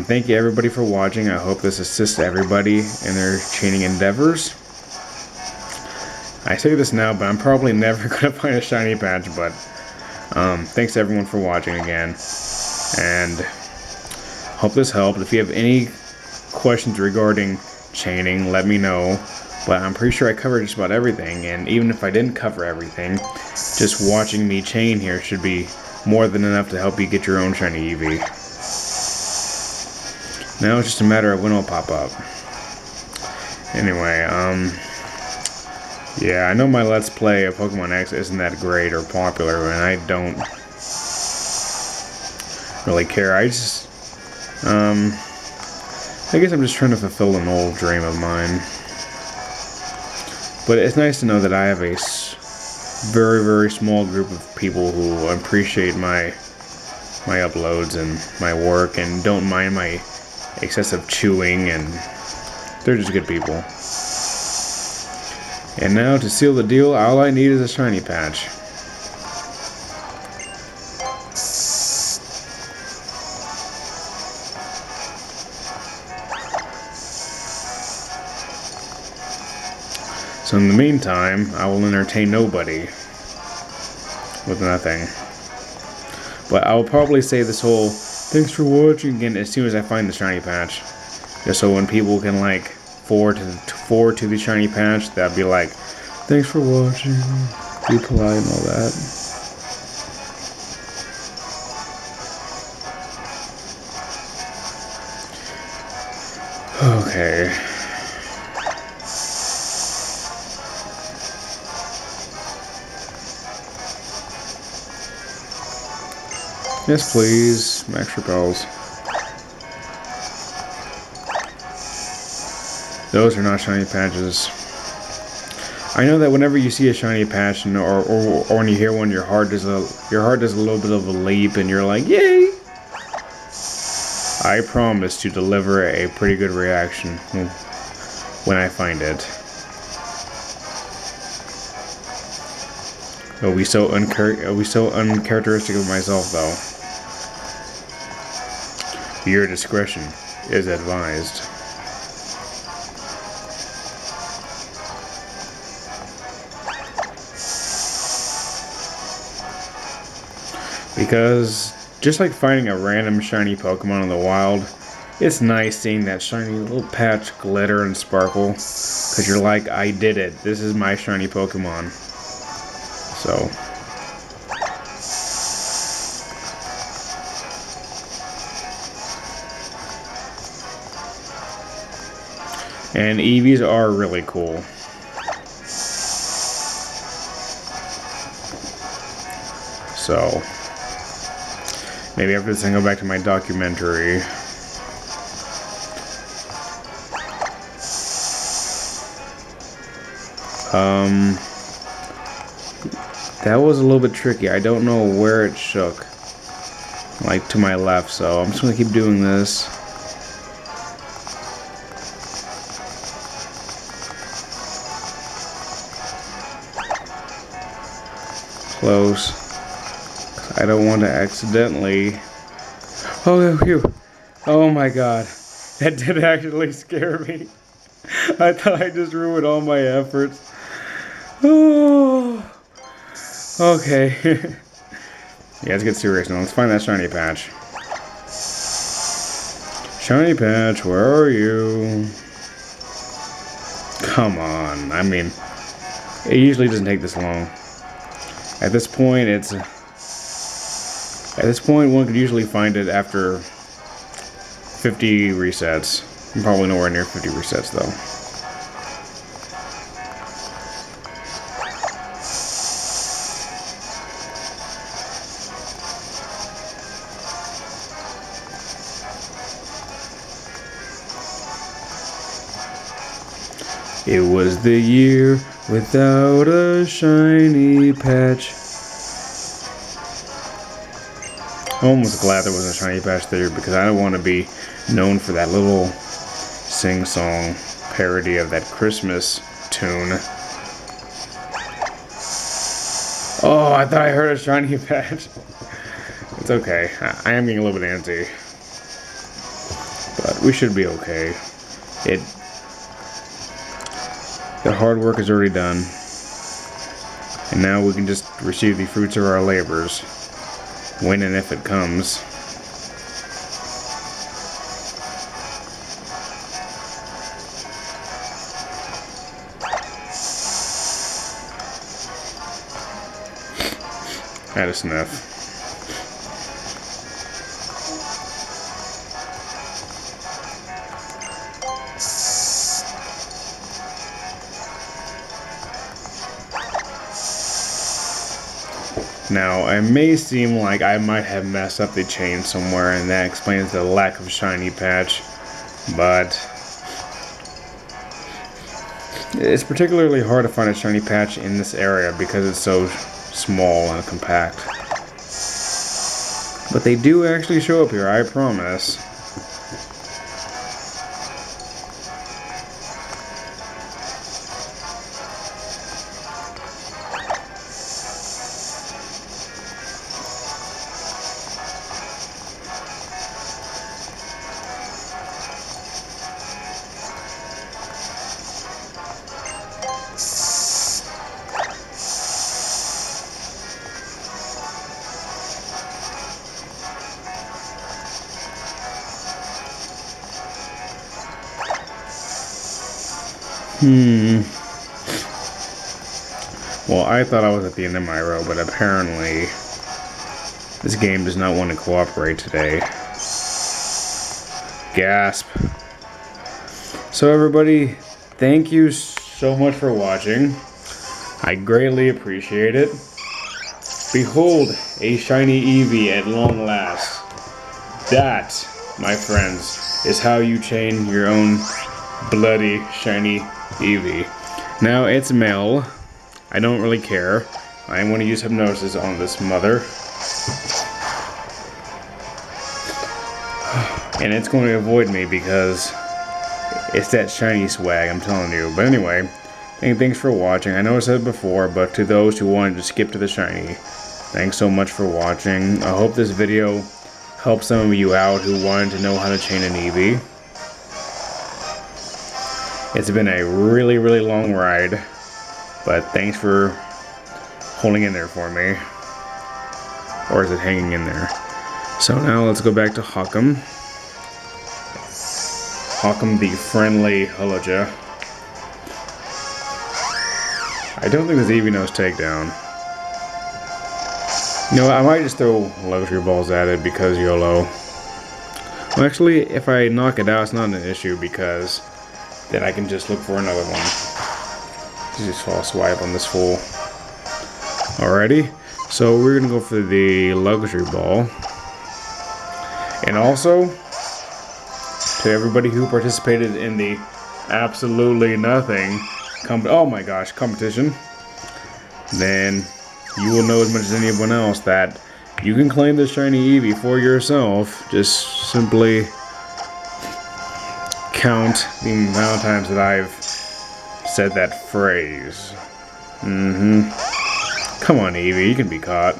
thank you everybody for watching. I hope this assists everybody in their chaining endeavors. I say this now, but I'm probably never going to find a shiny patch, but thanks everyone for watching again. And Hope this helped. If you have any questions regarding chaining, let me know. But I'm pretty sure I covered just about everything, and even if I didn't cover everything, just watching me chain here should be more than enough to help you get your own shiny Eevee. Now it's just a matter of when it'll pop up. Anyway, yeah, I know my Let's Play of Pokemon X isn't that great or popular, and I don't really care. I just, I guess I'm just trying to fulfill an old dream of mine. But it's nice to know that I have a very, very small group of people who appreciate my uploads and my work and don't mind my excessive chewing, and they're just good people. And now to seal the deal, all I need is a shiny patch. So in the meantime, I will entertain nobody with nothing. But I will probably say this whole "thanks for watching" again as soon as I find the shiny patch. Just so when people can like forward to the shiny patch, that'd be like, "Thanks for watching, be polite and all that." Okay. Yes, please. Max repels. Those are not shiny patches. I know that whenever you see a shiny patch, or when you hear one, your heart does a little bit of a leap, and you're like, "Yay!" I promise to deliver a pretty good reaction when I find it. It'll be so uncharacteristic of myself, though. Your discretion is advised. Because just like finding a random shiny Pokemon in the wild, it's nice seeing that shiny little patch glitter and sparkle. Because you're like, I did it. This is my shiny Pokemon. So. And Eevees are really cool. So, maybe after this I can go back to my documentary. That was a little bit tricky. I don't know where it shook. Like to my left, so I'm just gonna keep doing this. Close. I don't want to accidentally. Oh, phew. Oh my god. That did actually scare me. I thought I just ruined all my efforts. Oh. Okay. Yeah, let's get serious now. Let's find that shiny patch. Shiny patch, where are you? Come on. I mean, it usually doesn't take this long. At this point, one could usually find it after 50 resets. I'm probably nowhere near 50 resets, though. It was the year without a shiny patch. I'm almost glad there wasn't a shiny patch there because I don't want to be known for that little sing-song parody of that Christmas tune. Oh, I thought I heard a shiny patch. It's okay. I am getting a little bit antsy. But we should be okay. The hard work is already done. And now we can just receive the fruits of our labors. When and if it comes. had a sniff. Now, it may seem like I might have messed up the chain somewhere, and that explains the lack of shiny patch, but it's particularly hard to find a shiny patch in this area because it's so small and compact. But they do actually show up here, I promise. Well, I thought I was at the end of my row, but apparently this game does not want to cooperate today. Gasp. So everybody, thank you so much for watching. I greatly appreciate it. Behold, a shiny Eevee at long last. That, my friends, is how you chain your own bloody shiny Eevee. Now it's male. I don't really care. I want to use hypnosis on this mother. And it's going to avoid me because it's that shiny swag, I'm telling you. But anyway, thanks for watching. I know I said it before, but to those who wanted to skip to the shiny, thanks so much for watching. I hope this video helped some of you out who wanted to know how to chain an Eevee. It's been a really, really long ride, but thanks for holding in there for me. Or is it hanging in there? So now let's go back to Hawkum. Hawkum the friendly Hulaja. I don't think this Eevee knows takedown. You know what, I might just throw luxury balls at it because YOLO. Well, actually, if I knock it out, it's not an issue because then I can just look for another one. Just fall swipe on this fool. Alrighty, so we're gonna go for the luxury ball. And also, to everybody who participated in the absolutely nothing competition, then you will know as much as anyone else that you can claim the shiny Eevee for yourself. Just simply count the amount of times that I've said that phrase. Come on, Eevee, you can be caught.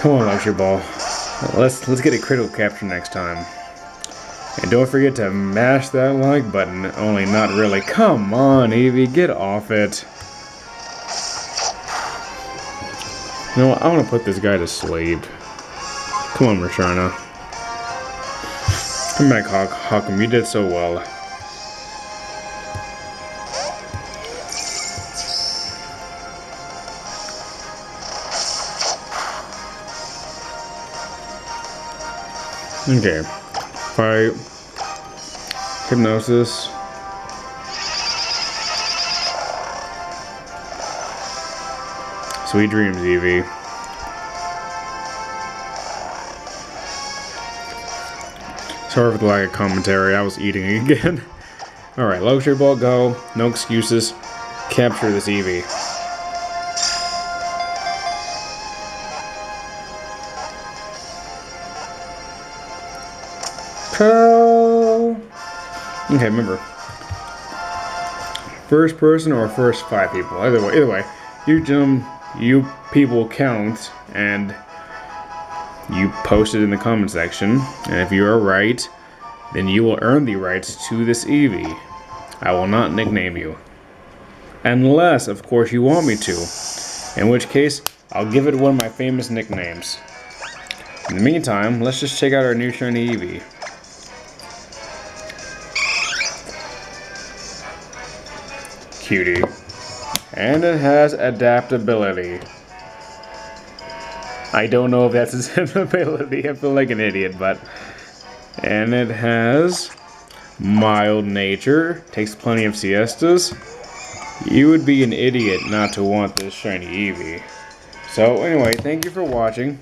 Come on, luxury ball. Let's get a critical capture next time. And don't forget to mash that like button, only not really. Come on, Eevee, get off it. You know what, I want to put this guy to sleep. Come on, Rashana. Come back, Hawkum, you did so well. Okay. Fight. Hypnosis. Sweet dreams, Eevee. Sorry for the lack of commentary, I was eating again. Alright, luxury ball, go. No excuses. Capture this Eevee. Okay, remember. First person or first 5 people. Either way. You people count and you post it in the comment section. And if you are right, then you will earn the rights to this Eevee. I will not nickname you. Unless, of course, you want me to. In which case, I'll give it one of my famous nicknames. In the meantime, let's just check out our new shiny Eevee. Cutie. And it has adaptability. I don't know if that's its ability. I feel like an idiot, but... And it has mild nature. Takes plenty of siestas. You would be an idiot not to want this shiny Eevee. So anyway, thank you for watching.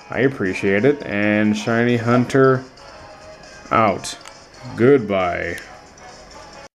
I appreciate it. And Shiny Hunter out. Goodbye.